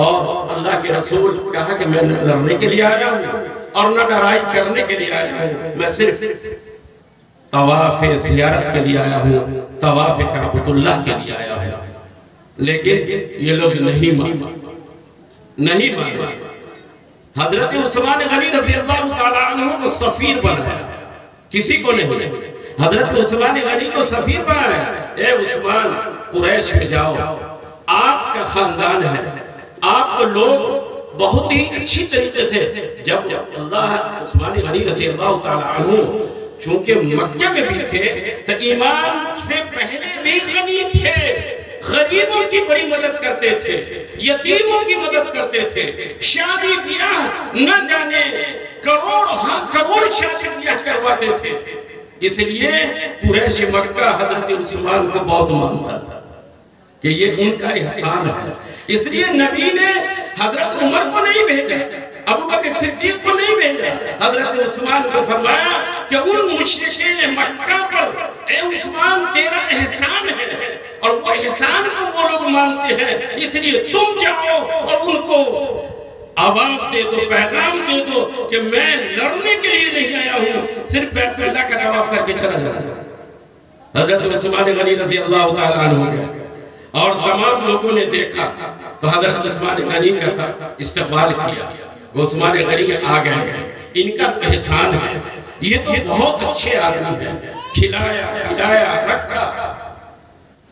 اور اللہ کے رسول کہا کہ میں نہ لڑنے کے لیے آیا ہوں اور نہ لڑائی کرنے کے لیے آیا ہوں، میں صرف طواف زیارت کے لیے آیا ہوں، طواف کعبۃ اللہ کے لیے آیا ہوں۔ لیکن یہ لوگ نہیں مانے۔ حضرت عثمان غنی رضی اللہ تعالیٰ عنہ کو سفیر بنایا، کسی کو نہیں، حضرت عثمان غنی کو سفیر بنایا۔ اے عثمان، قریش میں جاؤ، آپ کا خاندان ہے، آپ کو لوگ بہت ہی اچھی طریقے سے، جب اللہ عثمان غنی رضی اللہ تعالیٰ عنہ چونکہ مکہ میں بھی تھے تو ایمان سے پہلے بھی غنی تھے، غریبوں کی بڑی مدد کرتے تھے، یتیموں کی مدد کرتے تھے، شادی بیاہ نہ جانے کروڑ شادی بیاہ کرواتے تھے۔ اس لیے قریش مکہ حضرت عثمان کو بہت مانتا تھا کہ یہ ان کا احسان ہے، اس لیے نبی نے حضرت عمر کو نہیں بھیجا، ابو بکر صدیق کو نہیں بھیجا، حضرت عثمان کو فرمایا کہ ان مشرکین مکہ پر اے عثمان تیرا احسان ہے، اور وہ احسان کو وہ لوگ مانتے ہیں، اس لیے تم جاؤ اور ان کو آواز دے دو، پیغام دے دو کہ میں لڑنے کے لیے نہیں آیا ہوں، صرف بیت اللہ کا طواف کر کے چلا جاؤں۔ حضرت عثمان غنی رضی اللہ تعالیٰ عنہ ہو گیا، اور تمام لوگوں نے دیکھا تو حضرت عثمان غنی کا استقبال کیا، عثمان غنی آ گئے، ان کا تو احسان ہے، یہ تو بہت اچھے آدمی ہیں، کھلایا پلایا رکھا۔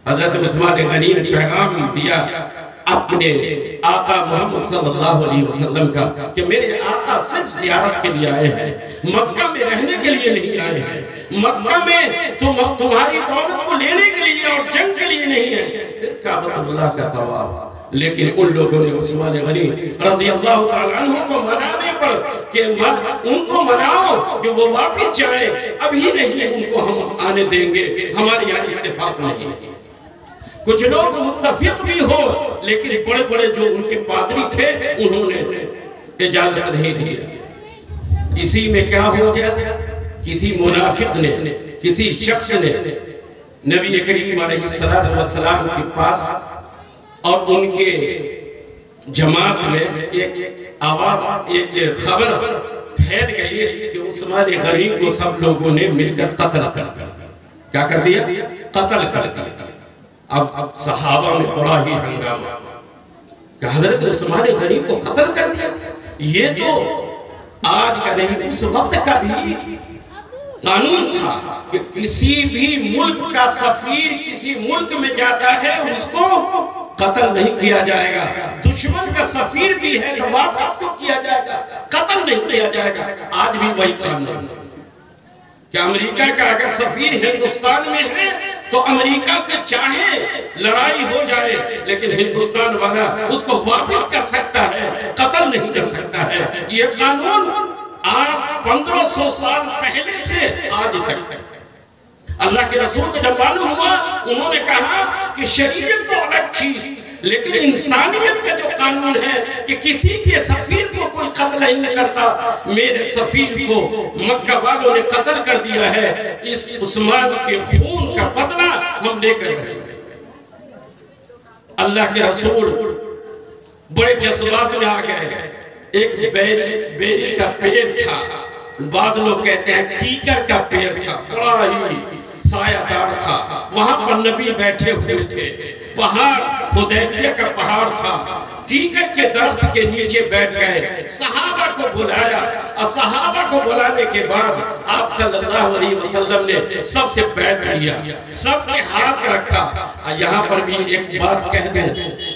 حضرت عثمان غنی نے پیغام دیا اپنے آقا محمد صلی اللہ علیہ وسلم کا کہ میرے آقا صرف زیارت کے لیے آئے ہیں، مکہ میں رہنے کے لیے نہیں آئے ہیں، مکہ میں تمہاری دولت کو لینے کے لیے اور جنگ کے لیے نہیں ہے، صرف کعبۃ اللہ کا طواف۔ لیکن ان لوگوں نے عثمان غنی رضی اللہ تعالیٰ عنہ کو منانے پر کہ ان کو مناؤ کہ وہ واپس جائیں، ابھی نہیں ان کو ہم آنے دیں گے، ہمارے یہاں اتفاق نہیں ہے۔ کچھ لوگ متفق بھی ہو، لیکن بڑے بڑے جو ان کے پادری تھے انہوں نے اجازت نہیں دی۔ اسی میں کیا ہو گیا، کسی منافق نے، کسی شخص نے نبی کریم علیہ السلام کے پاس اور ان کے جماعت میں ایک آواز، ایک خبر پھیل گئی کہ عثمان غنی کو سب لوگوں نے مل کر قتل کر دیا۔ کیا کر دیا؟ قتل کر دیا۔ اب صحابہ میں بڑا ہی ہنگامہ کہ حضرت عثمان غنی کو قتل کر دیا، یہ تو آج کا نہیں اس وقت کا بھی قانون تھا کہ کسی بھی ملک کا سفیر کسی ملک میں جاتا ہے اس کو قتل نہیں کیا جائے گا، دشمن کا سفیر بھی ہے تو واپس تو کیا جائے گا، قتل نہیں کیا جائے گا۔ آج بھی وہی قانون ہے کہ امریکہ کا اگر سفیر ہندوستان میں ہے تو امریکہ سے چاہے لڑائی ہو جائے لیکن ہندوستان والا اس کو واپس کر سکتا ہے، قتل نہیں کر سکتا ہے۔ یہ قانون آج 1500 سال پہلے سے آج تک ہے۔ اللہ کے رسول کو جب معلوم ہوا انہوں نے کہا کہ شریعت تو الگ چیز، لیکن انسانیت کا جو قانون ہے کہ کسی کے سفیر کو کوئی قتل نہیں کرتا، میرے سفیر کو مکہ والوں نے قتل کر دیا ہے، اس عثمان کے خون کا بدلہ ہم لے کر گئے۔ اللہ کے رسول بڑے جذبات میں آ گئے۔ ایک بیری کا پیڑ تھا، بعض لوگ کہتے ہیں کیکر کا پیڑ تھا، بڑا ہی سایہ دار تھا، وہاں پر نبی بیٹھے ہوئے تھے، پہاڑ حدیبیہ کا پہاڑ تھا، فیکر کے درخت کے نیچے بیٹھ گئے، صحابہ کو بلایا، اور صحابہ کو بلانے کے بعد آپ صلی اللہ علیہ وسلم نے سب سے بیعت لیا، سب کے ہاتھ رکھا۔ یہاں پر بھی ایک بات کہہ دیں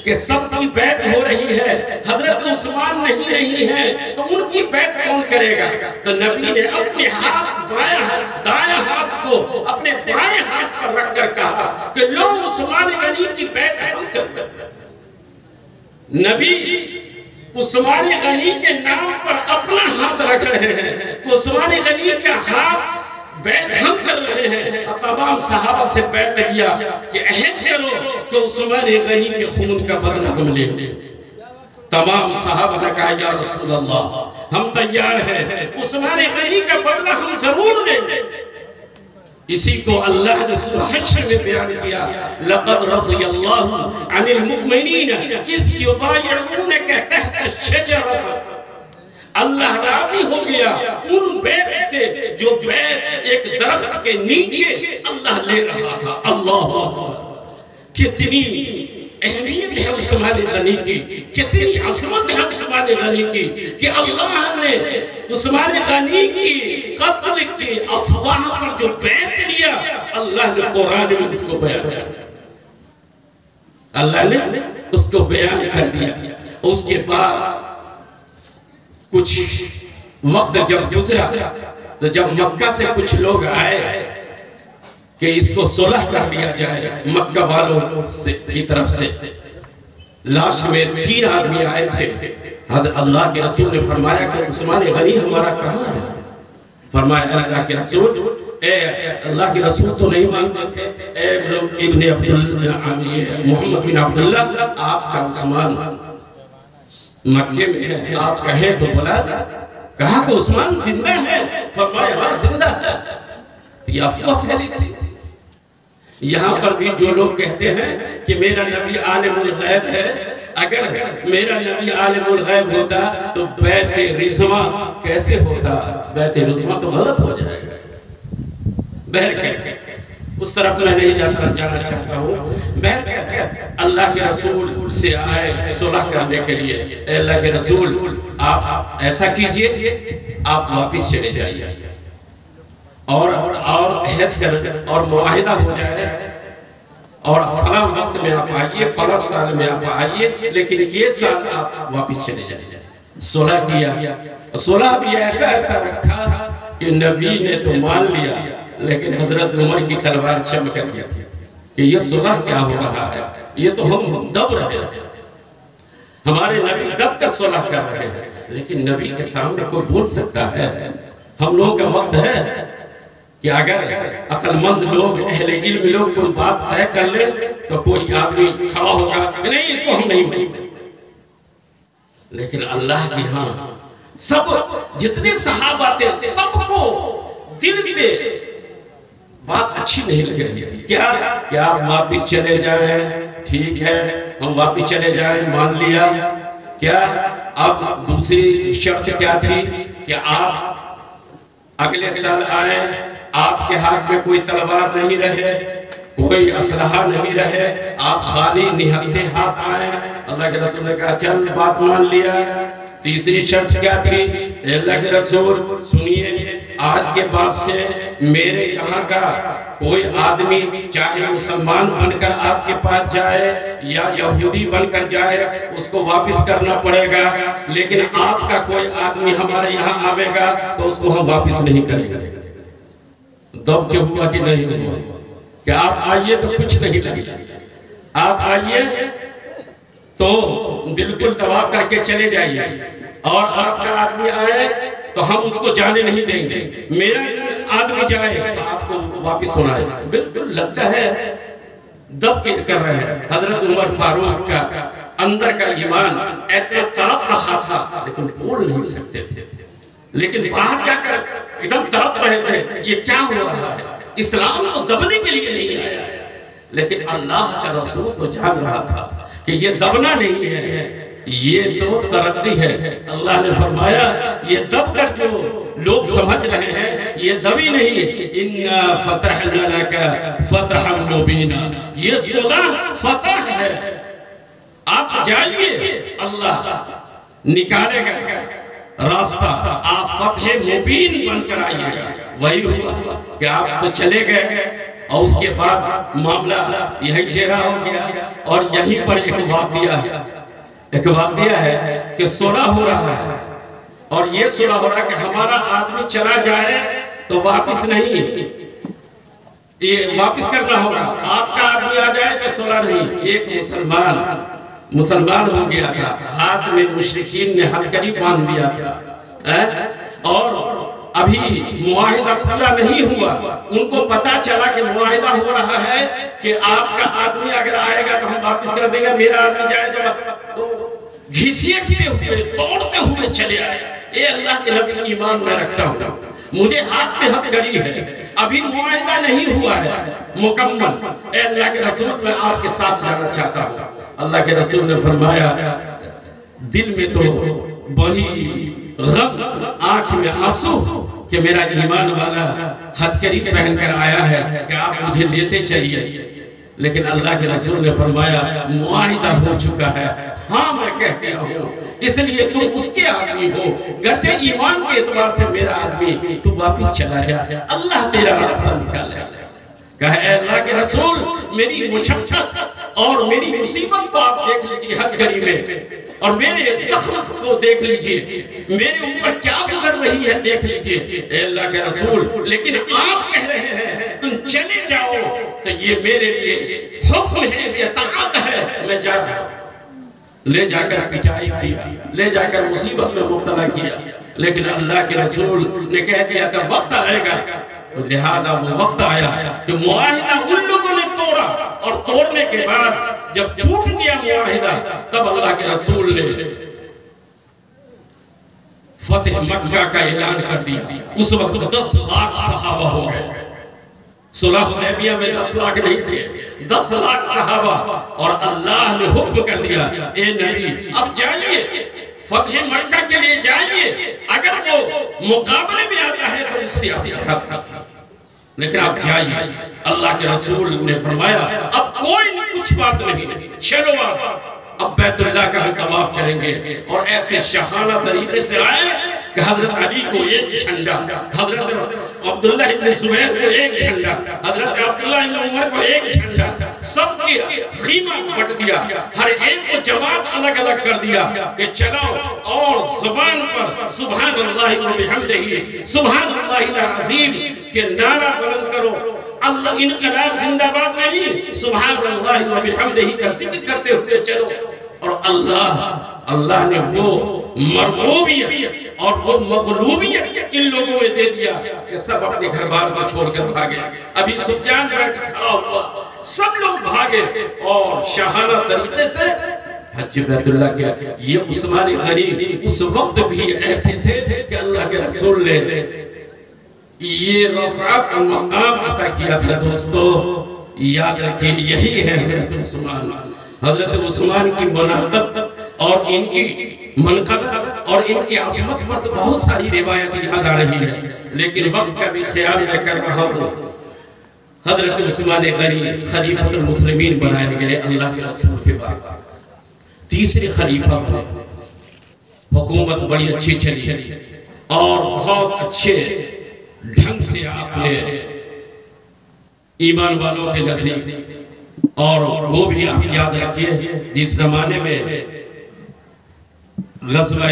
کہ سب کی بیعت ہو رہی ہے، حضرت عثمان نہیں ہے، تو ان کی بیعت کون کرے گا؟ تو نبی نے اپنے ہاتھ دائیں ہاتھ کو اپنے بائیں ہاتھ پر رکھ کر کہا کہ لو عثمان غنی کی بیعت ہم کرتے ہیں۔ نبی عثمان غنی کے نام پر اپنا ہاتھ رکھ رہے ہیں، عثمان غنی کا ہاتھ بیعت ہم کر رہے ہیں، اور تمام صحابہ سے بیعت لیا کہ عہد کرو کہ عثمان غنی کے خون کا بدلہ ہم لیں گے۔ تمام صحابہ نے کہا یا رسول اللہ ہم تیار ہیں، عثمان غنی کا بدلہ ہم ضرور لیں گے۔ اسی کو اللہ نے سورہ حشر میں بیان کیا، لَقَدْ رَضِيَ اللَّهُ عَنِ الْمُؤْمِنِينَ إِذْ يُبَايِعُونَكَ تَحْتَ الشَّجَرَةِ، اللہ راضی ہو گیا ان بیعت سے جو بیعت ایک درخت کے نیچے اللہ لے رہا تھا۔ اللہ اکبر، کتنی اہمیت ہے عثمان غنی کی، کتنی عظمت ہے عثمان غنی کی کہ اللہ نے عثمان غنی کی قتل کی افواہ پر جو بیعت لیا، اللہ نے قرآن میں اس کو بیان کر دیا، اللہ نے اس کو بیان کر دیا۔ اس کے بعد کچھ وقت جب گزرا تو جب مکہ سے کچھ لوگ آئے کہ اس کو صلح کر دیا جائے، مکہ والوں کی طرف سے لاش میں 3 آدمی آئے تھے۔ حضرت اللہ کے رسول نے فرمایا کہ عثمان غنی ہمارا کہاں ہے؟ فرمایا اللہ کے رسول، اے اللہ کے رسول تو نہیں مانتے تھے، اے ابن محمد بن عبداللہ، آپ کا عثمان مکے میں ہے، آپ کہیں تو بلا دا۔ کہا کہ عثمان زندہ ہے؟ فرمایا ہاں زندہ ہے۔ یہ افواہ پھیلی تھی۔ یہاں پر بھی جو لوگ کہتے ہیں کہ میرا نبی عالم الغیب ہے، اگر میرا نبی عالم الغیب ہوتا تو بیعت رضوان کیسے ہوتا؟ بیعت رضوان تو غلط ہو جائے گا۔ بہرکہ اس طرف میں نہیں جانا چاہتا ہوں۔ بہرکہ اللہ کے رسول سے آئے صلح کرنے کے لیے، اے اللہ کے رسول آپ ایسا کیجئے، آپ واپس چلے جائیے اور عہد کر اور معاہدہ ہو جائے، اور فلاں وقت میں آپ آئیے، فلاں سال میں آپ آئیے، لیکن یہ سال آپ واپس چلے جائیے۔ صلح کیا، صلح بھی ایسا رکھا کہ نبی نے تو مان لیا، لیکن حضرت عمر کی تلوار چمک گئی تھی کہ یہ صلح کیا ہو رہا ہے، یہ تو ہم دب رہے ہیں، ہمارے نبی دب کر صلح کر رہے ہیں، لیکن نبی کے سامنے کوئی بول سکتا ہے؟ ہم لوگوں کا وقت ہے کہ اگر عقل مند لوگ، اہل علم لوگ کوئی بات طے کر لیں تو کوئی آدمی کھڑا ہوگا کہ نہیں اس کو ہم نہیں مانتے، لیکن اللہ کی ہاں سب جتنے صحابہ تھے سب کو دل سے بات اچھی نہیں لگ رہی تھی۔ کیا واپس چلے جائیں؟ ٹھیک ہے ہم واپس چلے جائیں، مان لیا۔ کیا اب دوسری شرط کیا تھی کہ آپ اگلے سال آئیں، آپ کے ہاتھ میں کوئی تلوار نہیں رہے، کوئی اسلحہ نہیں رہے، آپ خالی نہتے ہاتھ آئیں۔ اللہ کے رسول نے کہا چل بات مان لیا۔ تیسری شرط کیا تھی؟ اللہ کے رسول سنیے، آج کے بعد سے میرے یہاں کا کوئی آدمی چاہے مسلمان بن کر آپ کے پاس جائے یا یہودی بن کر جائے، اس کو واپس کرنا پڑے گا، لیکن آپ کا کوئی آدمی ہمارے یہاں آوے گا تو اس کو ہم واپس نہیں کریں گے۔ دب کے ہوا کہ نہیں ہوا کہ آپ آئیے تو کچھ نہیں لگے، آپ آئیے تو بالکل طواف کر کے چلے جائیے، اور آپ کا آدمی آئے تو ہم اس کو جانے نہیں دیں گے، میرا آدمی جائے تو آپ کو واپس ہونا ہے۔ بالکل لگتا ہے دب کے کر رہے ہیں۔ حضرت عمر فاروق کا اندر کا ایمان اتنا تڑپ رہا تھا لیکن بول نہیں سکتے تھے، لیکن باہر جا کر اتنا تڑپ رہے تھے یہ کیا ہو رہا ہے، اسلام کو دبنے کے لیے نہیں آیا، لیکن اللہ کا رسول تو جان رہا تھا کہ یہ دبنا نہیں ہے، یہ تو ترقی ہے۔ اللہ نے فرمایا یہ دب کر جو لوگ سمجھ رہے ہیں یہ دبی نہیں، اِنَّا فَتَحْنَا لَكَ فَتَحًا مُبِينًا، یہ صلح فتح ہے۔ آپ آپ جائیے اللہ نکالے گا راستہ، آپ فتح مبین بن کر آئیے گا۔ وہی ہوا کہ آپ تو چلے گئے اور اس کے بعد معاملہ یہی ٹیڑھا ہو گیا، اور یہیں پر ایک واقعہ ہے کہ صلح ہو رہا ہے، اور یہ صلح ہو رہا ہے کہ ہمارا آدمی چلا جائے تو واپس نہیں، یہ واپس کرنا ہوگا، آپ کا آدمی آ جائے تو صلح نہیں۔ ایک مسلمان ہو گیا تھا، ہاتھ میں مشرکین نے ہتھکڑی باندھ دیا تھا، اور ابھی معاہدہ پورا نہیں ہوا۔ ان کو پتا چلا کہ معاہدہ ہو رہا ہے کہ آپ کا آدمی اگر آئے گا تو ہم واپس کر دیں گے، میرا آدمی جائے تو گھسیٹتے ہوئے دوڑتے ہوئے چلے آئے۔ اے اللہ کے نبی، ایمان میں رکھتا ہوں، مجھے ہاتھ میں ہتھکڑی ہے، ابھی معاہدہ نہیں ہوا ہے مکمل، اے اللہ کے رسول میں آپ کے ساتھ جانا چاہتا ہوں۔ اللہ کے رسول نے فرمایا دل میں تو بڑی غم، آنکھ میں آنسو کہ میرا ایمان والا ہتھکڑی پہن کر آیا ہے کہ آپ مجھے لیتے چاہیے، لیکن اللہ کے رسول نے فرمایا معاہدہ ہو چکا ہے، ہاں میں کہتا ہوں، اس لیے تم اس کے آدمی ہو، گرچہ ایمان کے اعتبار سے میرا آدمی، تو واپس چلا جا، اللہ تیرا راستہ نکالے۔ کہا اے اللہ کے رسول، میری مشقت اور میری مصیبت کو آپ دیکھ لیجئے ہتھکڑی میں، اور میرے زخم کو دیکھ لیجئے، میرے اوپر کیا گزر رہی ہے دیکھ لیجئے اے اللہ کے رسول، لیکن آپ کہہ رہے ہیں تم چلے جاؤ، تو یہ میرے لیے حکم ہے، یہ اطاعت ہے، میں جا جاؤں۔ لے جا کر پٹائی کیا، لے جا کر مصیبت میں مبتلا کیا، لیکن اللہ کے رسول نے کہہ دیا کہ وقت آئے گا، لہذا وہ وقت آیا کہ معاہدہ ان لوگوں نے توڑا، اور توڑنے کے بعد جب ٹوٹ گیا معاہدہ، تب اللہ کے رسول نے فتح مکہ کا اعلان کر دیا۔ اس وقت 10 لاکھ صحابہ ہو گئے، صلح حدیبیہ میں 10 لاکھ نہیں تھے، 10 لاکھ صحابہ، اور اللہ نے حکم کر دیا اے نبی اب جائیے فتح مکہ کے لیے جائیے، اگر وہ مقابلے میں آتا ہے تو اس سے آپ جہاد کرتا، لیکن آپ جائیے۔ اللہ کے رسول نے فرمایا اب کوئی کچھ بات نہیں، چلو اب بیت اللہ کا ہم طواف کریں گے، اور ایسے شاہانہ طریقے سے آئے کہ حضرت علی کو ایک جھنڈا، حضرت عبداللہ ابن زبیر کو ایک جھنڈا، حضرت عبداللہ ابن عمر کو ایک جھنڈا، سب کی خیمہ بٹ دیا، ہر ایک کو جماعت الگ الگ کر دیا کہ چلاؤ، اور زبان پر سبحان اللہ و بحمدہ سبحان اللہ العظیم کہ نعرہ بلند کرو، اللہ انقلاب زندہ باد نہیں، سبحان اللہ و بحمدہ کا ذکر کرتے ہوئے چلو۔ اور اللہ نے وہ مرغوبیت اور وہ مغلوبیت ان لوگوں میں دے دیا کہ سب اپنے گھر بار کو چھوڑ کر بھاگے۔ ابھی سفیان بیٹھا کھڑا ہوا، سب لوگ بھاگے، اور شاہانہ طریقے سے حج بیت اللہ کیا۔ یہ عثمان غنی اس وقت بھی ایسے تھے کہ اللہ کے رسول نے یہ رفعت و مقام عطا کیا تھا۔ دوستو یاد رکھیں، یہی ہے حضرت عثمان۔ حضرت عثمان کی مناقب اور ان کی منقبت اور ان کی عظمت پر تو بہت ساری روایت یاد آ رہی ہے، لیکن وقت کا بھی خیال میں کر رہا ہوں۔ حضرت عثمان غنی خلیفۃ المسلمین بنائے گئے اللہ کے رسول کے بعد، تیسرے خلیفہ بنے، حکومت بڑی اچھی چلی، اور بہت اچھے ڈھنگ سے آپ نے ایمان والوں کے نزدیک، اور وہ بھی آپ یاد رکھیے جس زمانے میں غزوہ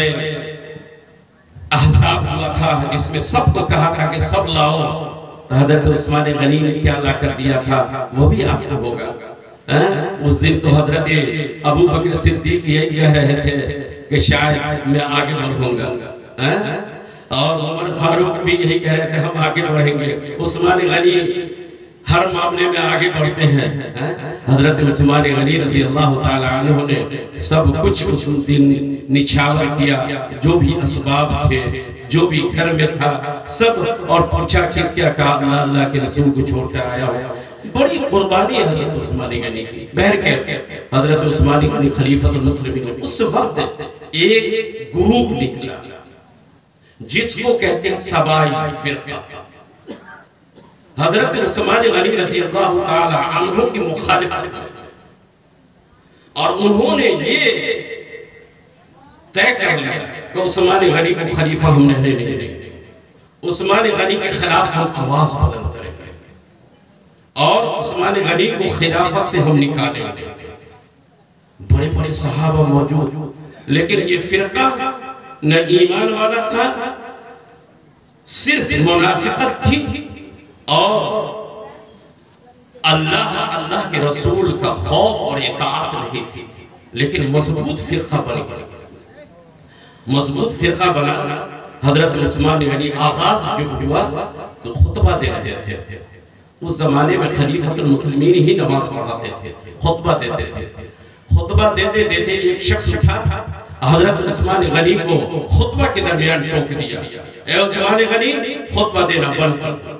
احزاب ہوا تھا جس میں سب کو کہا تھا کہ سب لاؤ، تو حضرت عثمان غنی نے کیا لا کر دیا تھا وہ بھی آپ کو ہوگا۔ اس دن تو حضرت ابو بکر صدیق یہی کہہ رہے تھے کہ شاید میں آگے بڑھوں گا، اور عمر فاروق بھی یہی کہہ رہے تھے ہم آگے بڑھیں گے۔ عثمان غنی ہر معاملے میں آگے بڑھتے ہیں۔ حضرت عثمان غنی رضی اللہ تعالیٰ عنہ نے سب کچھ اس دن نچھاور کیا، جو بھی اسباب تھے، جو بھی گھر میں تھا سب، اور پوچھا کس کیا کہا اللہ کے رسول کو چھوڑ کر آیا ہو۔ بڑی قربانی حضرت عثمان غنی کی۔ بہرکیف حضرت عثمان غنی خلیفۃ المسلمین، اس وقت ایک گروپ نکلا جس کو کہتے ہیں سبائی فرقہ۔ حضرت عثمان غنی رضی اللہ تعالی عنہ کی مخالفت، اور انہوں نے یہ طے کر لیا کہ عثمان غنی کو خلیفہ ہم رہنے نہیں دیں گے، عثمان غنی کے خلاف ہم آواز بلند کریں گے اور عثمان غنی کو خلافت سے ہم نکالیں گے۔ بڑے بڑے صحابہ موجود، لیکن یہ فرقہ نہ ایمان والا تھا، صرف منافقت تھی اور اللہ کے رسول کا خوف اور اطاعت نہیں تھی، لیکن مضبوط فرقہ بن گیا۔ مضبوط فرقہ بنا حضرت عثمان غنی آغاز جو ہوا تو خطبہ دے رہے تھے۔ اس زمانے میں خلیفۃ المسلمین ہی نماز پڑھاتے تھے، خطبہ دیتے تھے۔ خطبہ دیتے دیتے ایک شخص اٹھا حضرت عثمان غنی کو خطبہ کے درمیان ٹوک دیا، اے عثمان غنی خطبہ دینا بند کر۔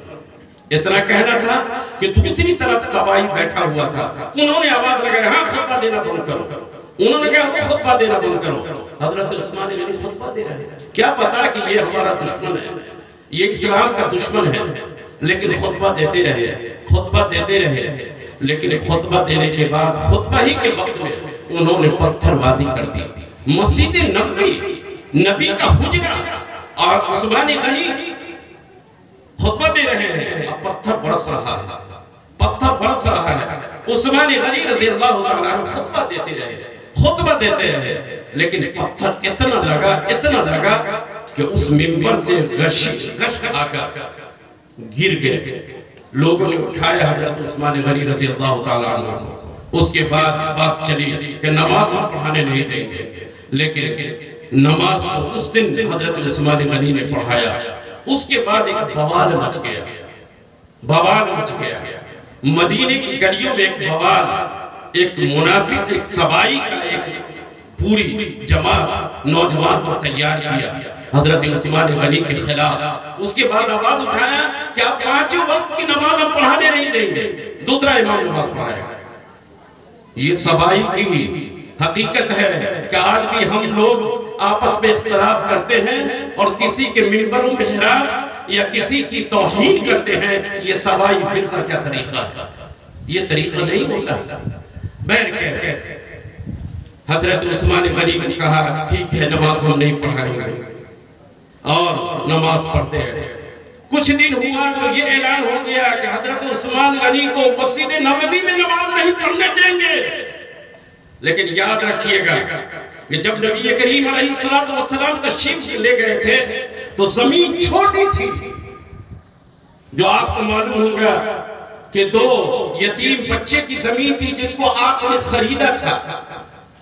اتنا کہنا تھا کہ دوسری طرف سوائی بیٹھا ہوا تھا، انہوں نے آواز لگایا ہاں خطبہ دینا بند کرو، انہوں نے کہا خطبہ دینا بند کرو۔ حضرت عثمان غنی خطبہ دے رہے ہیں، کیا پتا کہ یہ ہمارا دشمن ہے، یہ اسلام کا دشمن ہے، لیکن خطبہ دیتے رہے، خطبہ دیتے رہے۔ لیکن خطبہ دینے کے بعد خطبہ ہی کے وقت میں انہوں نے پتھر بازی کر دی۔ مسجد نبوی، نبی کا حجرہ، اور عثمان غنی خطبہ دے رہے ہیں، اب پتھر برس رہا ہے، پتھر برس رہا ہے۔ عثمان غنی رضی اللہ تعالیٰ عنہ خطبہ دیتے رہے، خطبہ دیتے رہے، لیکن پتھر اتنا لگا کہ اس منبر سے گش آ کر گر گئے۔ لوگوں نے اٹھایا حضرت عثمان غنی رضی اللہ تعالیٰ عنہ، اس کے بعد بات چلی کہ نماز ہم پڑھانے نہیں دیں گے، لیکن نماز اس دن حضرت عثمان غنی نے پڑھایا۔ اس کے بعد ایک بوال مچ گیا، بوال مچ گیا، مدینے کی گلیوں میں ایک بوال، ایک منافق، ایک سبائی کا ایک پوری جماعت نوجوان کو تیار کیا حضرت عثمان غنی کے خلاف۔ اس کے بعد آواز اٹھایا کہ آپ پانچوں وقت کی نماز ہم پڑھانے نہیں دیں گے، دوسرا امام نماز پڑھائے گا۔ یہ سبائی کی حقیقت ہے کہ آج بھی ہم لوگ آپس میں اختلاف کرتے ہیں اور کسی کے منبر و محراب یا کسی کی توہین کرتے ہیں۔ یہ سبائی فرقہ کیا طریقہ ہے؟ یہ طریقہ نہیں ہوتا۔ بہرکہ حضرت عثمان غنی نے کہا ٹھیک ہے نماز ہم نہیں پڑھائیں گے، اور نماز پڑھتے ہیں۔ کچھ دن ہوا تو یہ اعلان ہو گیا کہ حضرت عثمان غنی کو مسجد نبوی میں نماز نہیں پڑھنے دیں گے۔ لیکن یاد رکھیے گا کہ جب نبی کریم علیہ السلام تشریف لے گئے تھے تو زمین چھوٹی تھی، جو آپ کو معلوم ہوگا کہ 2 یتیم بچے کی زمین تھی جس کو آپ نے خریدا تھا،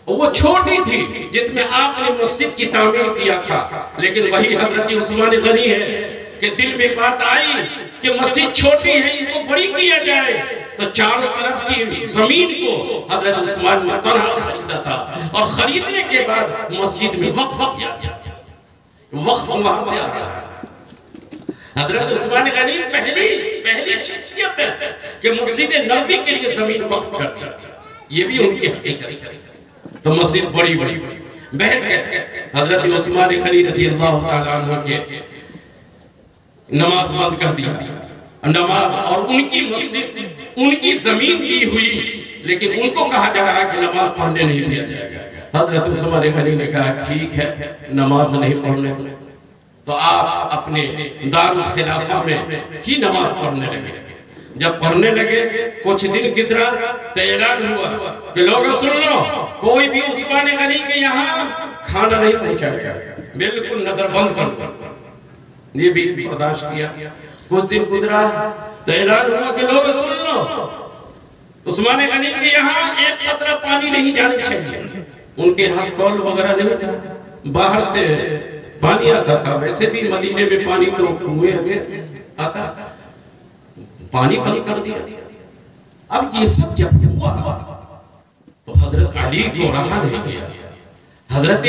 وہ چھوٹی تھی جس میں آپ نے مسجد کی تعمیر کیا تھا۔ لیکن وہی حضرت عثمان غنی ہے کہ دل میں بات آئی کہ مسجد چھوٹی ہے، ان کو بڑی کیا جائے، تو چاروں طرف کی زمین کو حضرت عثمان نے تنہا خریدا تھا، اور خریدنے کے بعد مسجد میں وقف کیا گیا۔ وقف وہاں سے آیا ہے۔ حضرت عثمان غنی پہلی شخصیت ہے کہ مسجد نبوی کے لیے زمین وقف کر دیا، یہ بھی ان کی حقیقت ہے۔ تو مسجد بڑی حضرت عثمان غنی رضی اللہ تعالیٰ عنہ کے نماز بند کر دیا، نماز، اور ان کی مسجد ان کی زمین کی ہوئی، لیکن ان کو کہا جا رہا کہ نماز پڑھنے نہیں دیا جائے گا۔ حضرت عثمان غنی نے کہا ٹھیک ہے نماز نہیں پڑھنے، تو آپ اپنے دارالخلافہ میں ہی نماز پڑھنے لگے۔ جب پڑھنے لگے کچھ دن گزرا تو اعلان ہوا کہ لوگوں سن لو، کوئی بھی عثمان غنی کے یہاں کھانا نہیں پہنچائے گا، بالکل نظر بند کر دو۔ یہ بھی برداشت کیا۔ کچھ دن گزرا تو اعلان ہوا کہ لوگوں سن لو، عثمان غنی کے یہاں ایک قطرہ پانی نہیں جانے چاہیے۔ ان کے یہاں کول وغیرہ نہیں تھا، باہر سے پانی آتا تھا، ویسے بھی مدینے میں پانی تو کنویں سے آتا، پانی بند کر دیا۔ اب یہ سب جب ہوا تو حضرت علی کو رہا نہیں گیا، حضرت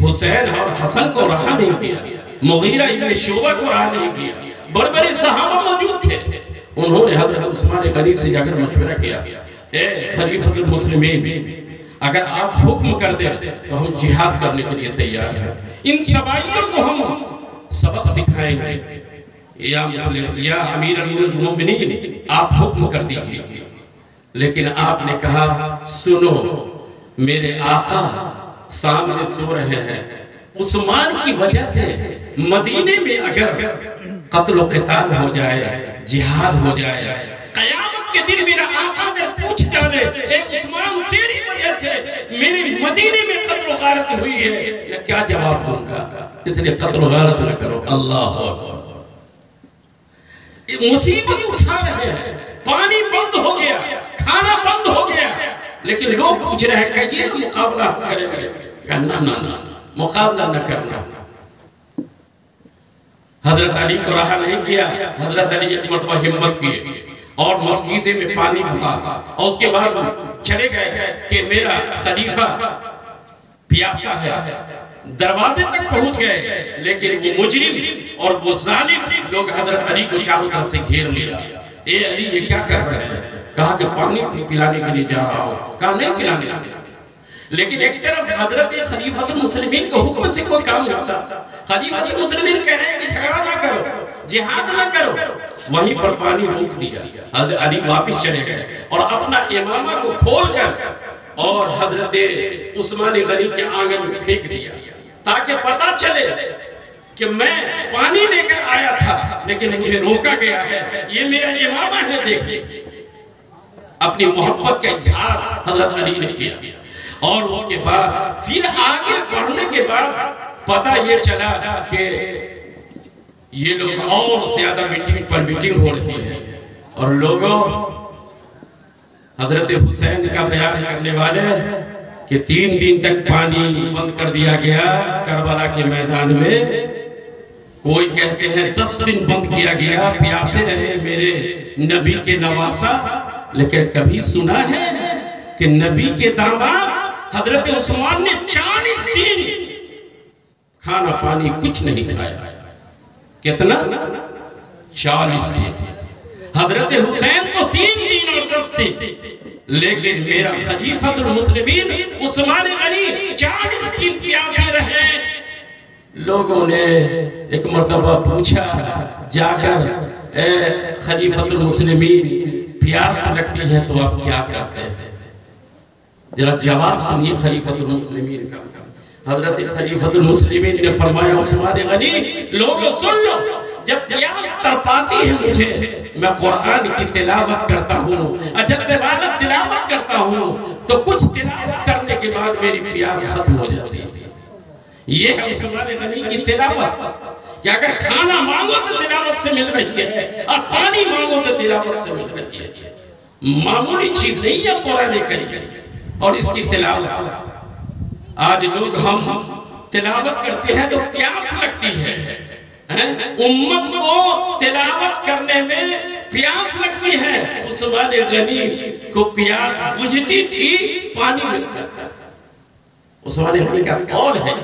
حسین اور حسن کو رہا نہیں گیا، مغیرہ ابن شعبہ کو رہا نہیں گیا، بڑے بڑے صحابہ موجود تھے۔ انہوں نے حضرت عثمان غنی سے جا کر مشورہ کیا، اے خلیفۃ المسلمین، اگر آپ حکم کر دیں تو ہم جہاد کرنے کے لیے تیار ہیں، ان سبائیوں کو ہم سبق سکھائیں گے، یا امیر المومنین آپ حکم کر دیجئے۔ لیکن آپ نے کہا سنو، میرے آقا سامنے سو رہے ہیں. عثمان کی وجہ سے مدینے میں اگر قتل و قتال ہو جائے, جہاد ہو جائے, قیامت کے دن میرا آقا اگر پوچھ جانے اے عثمان تیری وجہ سے میرے مدینے میں قتل و غارت ہوئی ہے, میں کیا جواب دوں گا؟ اس لیے قتل و غارت نہ کرو. اللہ اکبر. مصیبت اٹھا رہے ہیں, پانی بند ہو گیا, کھانا بند ہو گیا, لیکن لوگ پوچھ رہے ہیں کہ یہ مقابلہ کریں گے. نہ مقابلہ نہ کرنا. حضرت علی کو رہا نہیں کیا. حضرت علی ایک مرتبہ ہمت کیے اور مسجد میں پانی بھرا اور اس کے بعد چلے گئے کہ میرا خلیفہ پیاسا ہے. دروازے تک پہنچ گئے لیکن وہ مجرم اور وہ ظالم لوگ حضرت علی کو چاروں طرف سے گھیر لیا. اے علی یہ کیا کر رہے ہیں؟ کہا کہ پانی پلانے کے لیے جا رہا ہوں. کہا نہیں پلانے. لیکن ایک طرف حضرت خلیفۃ المسلمین کو حکم سے کوئی کام ہوتا. خلیفۃ المسلمین کہہ رہے ہیں کہ جھگڑا نہ کرو, جہاد نہ کرو. وہیں پر پانی روک دیا. حضرت علی واپس چلے گئے اور اپنا امامہ کو کھول کر اور حضرت عثمان غنی کے آنگن میں پھینک دیا تاکہ پتہ چلے کہ میں پانی لے کر آیا تھا لیکن مجھے روکا گیا ہے, یہ میرا امامہ ہے. دیکھیں اپنی محبت کا اظہار حضرت علی نے کیا. اور اس کے بعد پھر آگے بڑھنے کے بعد پتہ یہ چلا کہ یہ لوگ اور زیادہ میٹنگ پر میٹنگ ہو رہی ہے اور لوگوں حضرت حسین کا بیان کرنے والے کہ 3 دن تک پانی بند کر دیا گیا کربلا کے میدان میں. کوئی کہتے ہیں 10 دن بند کیا گیا, پیاسے رہے میرے نبی کے نواسا. لیکن کبھی سنا ہے کہ نبی کے داماد حضرت عثمان نے 40 دن کھانا پانی کچھ نہیں کھایا؟ کتنا؟ 40 دن. حضرت حسین تو 3 دن اور 10 دن. لیکن میرا خلیفۃ المسلمین عثمان غنی 40 دن پیاسے رہے. لوگوں نے ایک مرتبہ پوچھا جا کر اے خلیفۃ المسلمین پیاس لگتی ہے تو آپ کیا کرتے ہیں؟ ذرا جواب سنیے خلیفۃ المسلمین کا. حضرت خلیفۃ المسلمین نے فرمایا عثمان غنی لوگوں سن لو, جب پیاس تڑپاتی ہے مجھے میں قرآن کی تلاوت کرتا ہوں, جب تلاوت کرتا ہوں تو کچھ تلاوت کرنے کے بعد میری پیاس ختم ہو جاتی ہے. یہ ہے عثمان غنی کی تلاوت کہ اگر کھانا مانگو تو تلاوت سے مل رہی ہے اور پانی مانگو تو تلاوت سے مل رہی ہے. معمولی چیز نہیں ہے قرآن کریم اور اس کی تلاوت. آج لوگ ہم تلاوت کرتے ہیں تو پیاس لگتی ہے, امت کو تلاوت کرنے میں پیاس لگتی ہے. عثمان غنی کو پیاس بجھتی تھی, پانی ملتا تھا. عثمان غنی کا قول ہے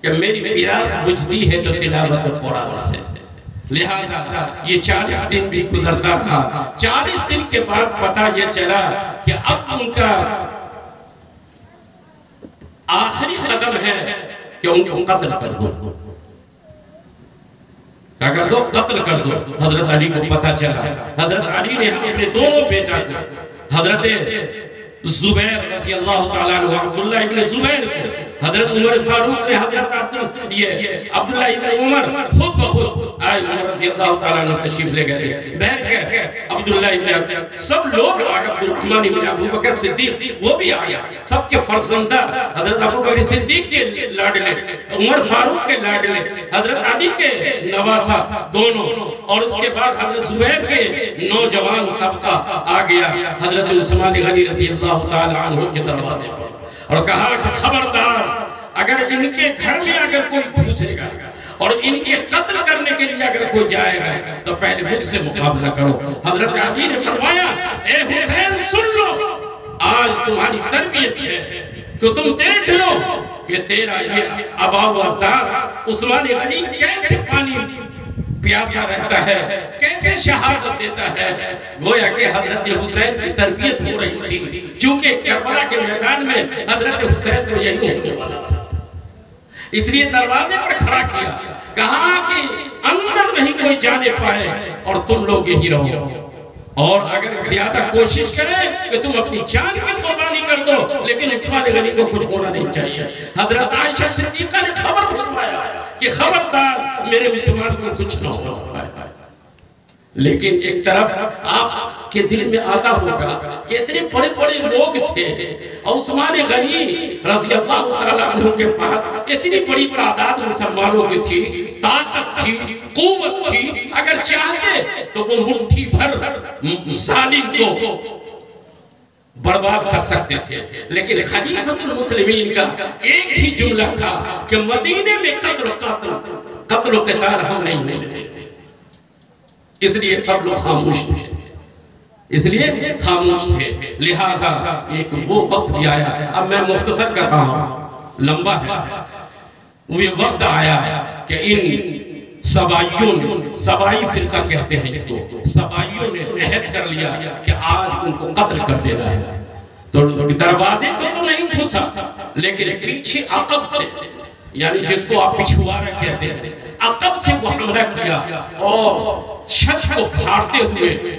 کہ میری پیاس بجھتی ہے تو تلاوت قرآن سے. لہذا یہ 40 دن بھی گزرتا تھا. 40 دن کے بعد پتہ یہ چلا کہ اب ان کا آخری قدم ہے کہ ان کو قتل کر دو. کیا کر دو؟ قتل کر دو. حضرت علی کو پتہ چلا. حضرت علی نے اپنے دونوں بیٹا کو حضرت زبیر رضی اللہ تعالیٰ عنہ عبداللہ ابن زبیر کو, حضرت عمر فاروق نے حضرت عبداللہ ابن عمر خود بخود آئے عمر رضی اللہ تعالیٰ عنہ تشریف لے گئے. بہر کے عبداللہ ابن سب لوگ آگے, عبد الرحمن ابن ابو بکر صدیق وہ بھی آیا. سب کے فرزندہ حضرت ابو بکر صدیق کے لاڈلے, عمر فاروق کے لاڈلے, حضرت علی کے نواسا دونوں, اور اس کے بعد حضرت زبیر کے نوجوان طبقہ آ گیا حضرت عثمان غنی رضی اللہ تعالیٰ عنہ کے دروازے پر اور کہا کہ خبردار اگر ان کے گھر میں اگر کوئی گھسے گا اور ان کے قتل کرنے کے لیے اگر کوئی جائے گا تو پہلے مجھ سے مقابلہ کرو. حضرت علی نے فرمایا اے حسین سن لو, آج تمہاری تربیت ہے کہ تم دیکھ لو کہ تیرا یہ آبا و اجداد عثمان غنی کیسے پانی پیاسا رہتا ہے, کیسے شہادت دیتا ہے. گویا کہ حضرت حسین کی تربیت ہو رہی تھی چونکہ کربلا کے میدان میں حضرت حسین کو یہی ہونے والا تھا. اس لیے دروازے پر کھڑا کیا, کہا کہ اندر نہیں کوئی جانے پائے اور تم لوگ یہی رہو. اور اگر زیادہ کوشش کریں کہ تم اپنی جان کی قربانی کر دو، لیکن عثمان غنی کو کچھ ہونا نہیں چاہیے۔ حضرت عائشہ صدیقہ نے خبر بھجوایا کہ خبردار میرے عثمان کو کچھ نہ ہو پائے۔ لیکن ایک طرف آپ کے دل میں آتا ہوگا کہ اتنے بڑے بڑے لوگ تھے، عثمان غنی رضی اللہ تعالیٰ عنہ کے پاس اتنی بڑی تعداد مسلمانوں کی تھی، طاقت تھی، قوت تھی، اگر چاہتے تو وہ مٹھی بھر ظالم کو برباد کر سکتے تھے۔ لیکن خلیفۃ المسلمین کا ایک ہی جملہ تھا کہ مدینے میں قتل و قتال ہم نہیں ہونے دیتے۔ اس لیے سب لوگ خاموش تھے، لہٰذا ایک وہ وقت بھی آیا، اب میں مختصر کر رہا ہوں، لمبا ہے، وہ وقت آیا کہ ان سبائی فرقہ کہتے ہیں اس کو، سبائیوں نے عہد کر لیا کہ آج ان کو قتل کر دینا ہے۔ تو دروازے تو نہیں گھسا، لیکن پیچھے عقب سے، یعنی جس کو آپ پچھوارہ کہتے ہیں، عقب سے وہ حملہ کیا اور چھت کو پھاڑتے ہوئے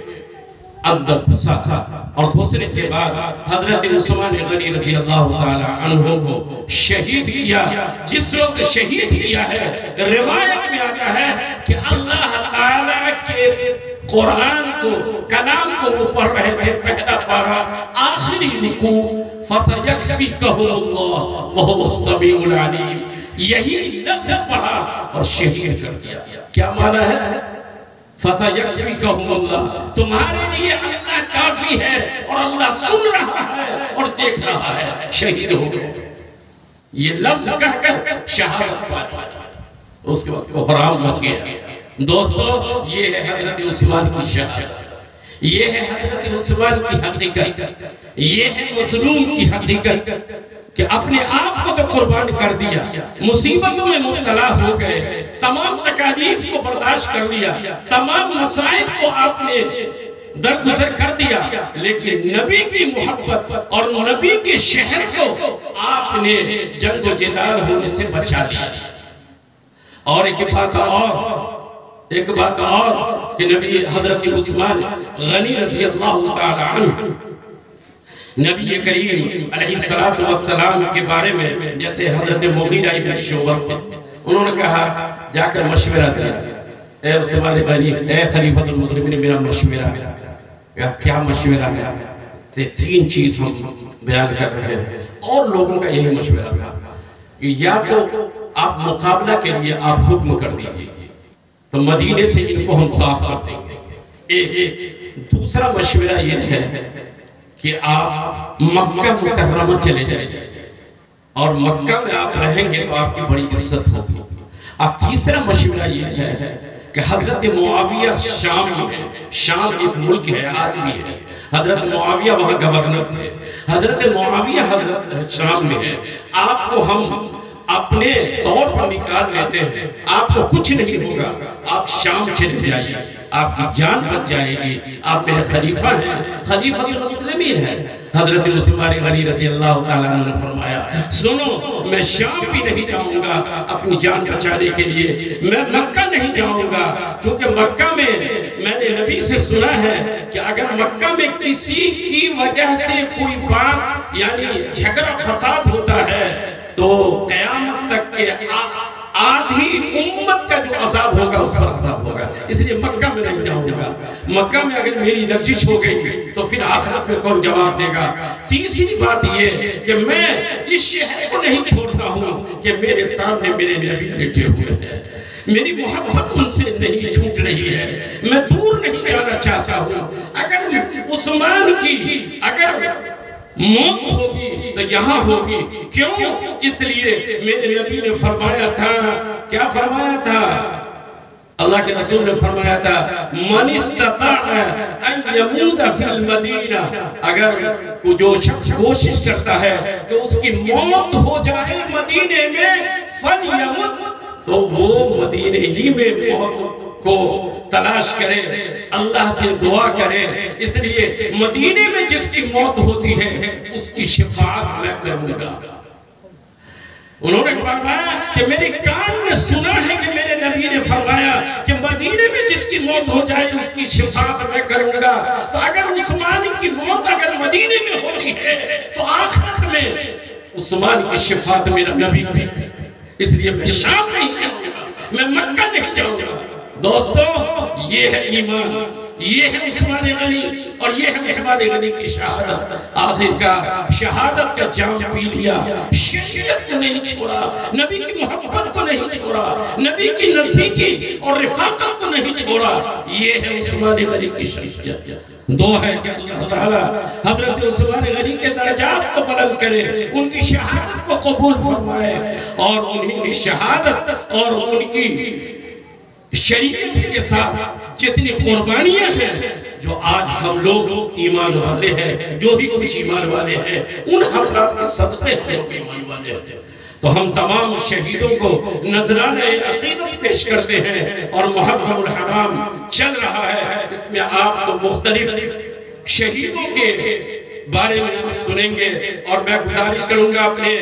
اندر گھسا، اور گھسنے کے بعد حضرت عثمان غنی رضی اللہ تعالیٰ عنہ کو شہید کیا۔ جس وقت شہید کیا ہے، روایت میں آتا ہے کہ اللہ تعالیٰ کے قرآن کو، کلام کو وہ پڑھ رہے تھے، پہلا پارہ آخری رکوع، فَسَيَكْفِيكَهُمُ اللَّهُ وَهُوَ السَّمِيعُ الْعَلِيمُ، یہی لفظ پڑھا اور شہید کر دیا۔ کیا معنی ہے؟ فَسَيَكْفِيكَهُمُ اللَّهُ، تمہارے لیے اللہ کافی ہے، اور اللہ سن رہا ہے اور دیکھ رہا ہے، شہید ہو گئے۔ یہ لفظ کہہ کر شہادت پایا، اس کے بعد حرام مچ گیا۔ دوستو، یہ ہے حضرت عثمان کی شہادت، یہ ہے حضرت عثمان کی حقیقت، یہ ہے مظلوم کی حقیقت کہ اپنے آپ کو تو قربان کر دیا، مصیبتوں میں مبتلا ہو گئے، تمام تکالیف کو برداشت کر لیا، تمام مصائب کو آپ نے درگزر کر دیا، لیکن نبی کی محبت اور نبی کے شہر کو آپ نے جنگ و جدال ہونے سے بچا دیا۔ اور ایک بات اور کہ نبی حضرت عثمان غنی رضی اللہ تعالی عنہ نبی کریم علیہ السلام کے بارے میں، جیسے حضرت مغیرہ ابن شعبہ، انہوں نے کہا، جا کر مشورہ دیا، اے عثمان غنی، اے خلیفۃ المسلمین، میرا مشورہ ہے۔ کیا مشورہ ہے؟ تین چیز ہم بیان کر رہے ہیں، اور لوگوں کا یہی مشورہ تھا، یا تو آپ مقابلہ کے لیے آپ حکم کر دیجئے تو مدینے سے ان کو ہم صاف کر دیں گے۔ دوسرا مشورہ یہ ہے کہ آپ مکہ مکرمہ چلے جائیں، اور مکہ میں آپ رہیں گے تو آپ کی بڑی عزت ہوگی۔ اب تیسرا مشورہ یہ ہے کہ حضرت معاویہ شام میں ہے، شام ایک ملک ہے، آج بھی ہے، حضرت معاویہ وہاں گورنر تھے، حضرت معاویہ حضرت شام میں ہے، آپ کو ہم اپنے طور پر نکال لیتے ہیں، آپ کو کچھ نہیں ہوگا، آپ شام چلے جائیے، آپ کی جان بچ جائے گی، آپ میرے خلیفہ ہیں، خلیفہ المسلمین ہیں۔ حضرت عثمان غنی رضی اللہ تعالیٰ عنہ نے فرمایا، سنو، میں شام بھی نہیں جاؤں گا اپنی جان بچانے کے لیے، میں مکہ نہیں جاؤں گا، کیونکہ مکہ میں نے نبی سے سنا ہے کہ اگر مکہ میں کسی کی وجہ سے کوئی بات یعنی جھگڑا فساد ہوتا ہے تو قیامت تک کے آدھی امت کا جو عذاب ہوگا اس پر عذاب ہوگا، اس لیے مکہ میں نہیں جاؤں گا۔ مکہ میں اگر میری لغزش ہو گئی تو پھر آخرت میں کون جواب دے گا؟ تیسری بات یہ کہ میں اس شہر کو نہیں چھوڑتا ہوں کہ میرے سامنے میرے نبی لیٹے ہوئے ہیں، میری محبت ان سے نہیں چھوٹ رہی ہے، میں دور نہیں جانا چاہتا ہوں۔ اگر عثمان کی موت ہوگی تو یہاں ہوگی، کیوں؟ اس لیے میرے نبی نے فرمایا تھا، کیا فرمایا تھا؟ اللہ کے رسول نے فرمایا تھا، من استطاع ان یموت فی المدینہ، اگر جو شخص کوشش کرتا ہے کہ اس کی موت ہو جائے مدینے میں، فلیمت، تو وہ مدینے ہی میں موت کو تلاش کرے، اللہ سے دعا کرے۔ اس لیے مدینے میں جس کی موت ہوتی ہے اس کی شفاعت میں کروں گا۔ انہوں نے فرمایا کہ میری کان نے سنا ہے کہ میرے نبی نے فرمایا کہ مدینے میں جس کی موت ہو جائے اس کی شفاعت میں کروں گا. تو اگر عثمان کی موت اگر مدینے میں ہوتی ہے تو آخرت میں عثمان کی شفاعت میرا نبی ہے. اس لیے میں شام نہیں جاؤں گا, میں مکہ نہیں جاؤں گا. دوستو یہ ہے ایمان, یہ ہے عثمان غنی, اور یہ ہے عثمان غنی کی شہادت. آخر کا شہادت کا جام پی لیا, شریعت کو نہیں چھوڑا, نبی کی محبت کو نہیں چھوڑا, نبی کی نزدیکی اور رفاقت کو نہیں چھوڑا. یہ ہے عثمان غنی کی شخصیت. دو ہے کہ اللہ تعالیٰ حضرت عثمان غنی کے درجات کو بلند کرے, ان کی شہادت کو قبول فرمائے, اور انہی کی شہادت اور ان کی شریعت کے ساتھ جتنی قربانیاں ہیں جو آج ہم لوگ ایمان والے ہیں, جو بھی کچھ ایمان والے ہیں, ان حضرات کے صدقے ہیں جو ایمان والے ہیں. تو ہم تمام شہیدوں کو نذرانہ عقیدت پیش کرتے ہیں, اور محرم الحرام چل رہا ہے, اس میں آپ تو مختلف شہیدوں کے بارے میں آپ سنیں گے. اور میں گزارش کروں گا اپنے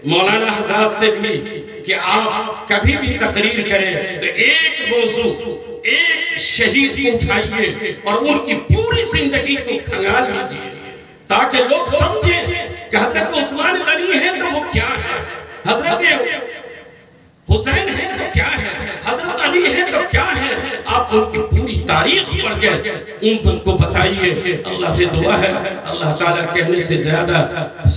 مولانا حضرات سے بھی کہ آپ کبھی بھی تقریر کریں تو ایک موضوع, ایک شہید کو اٹھائیے اور ان کی پوری زندگی کو کھنگال لیجئے, تاکہ لوگ سمجھیں کہ حضرت عثمان غنی ہیں تو وہ کیا ہے, حضرت حسین ہیں تو کیا ہے, حضرت علی ہیں تو کیا ہے. آپ ان کی پوری تاریخ پڑھ کے ان کو بتائیے. اللہ سے دعا ہے اللہ تعالیٰ کہنے سے زیادہ,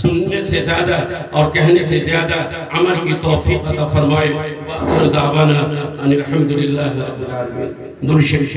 سننے سے زیادہ اور کہنے سے زیادہ عمل کی توفیق عطا فرمائے. وآخر دعوانا ان الحمدللہ رب العالمین. درود شریف.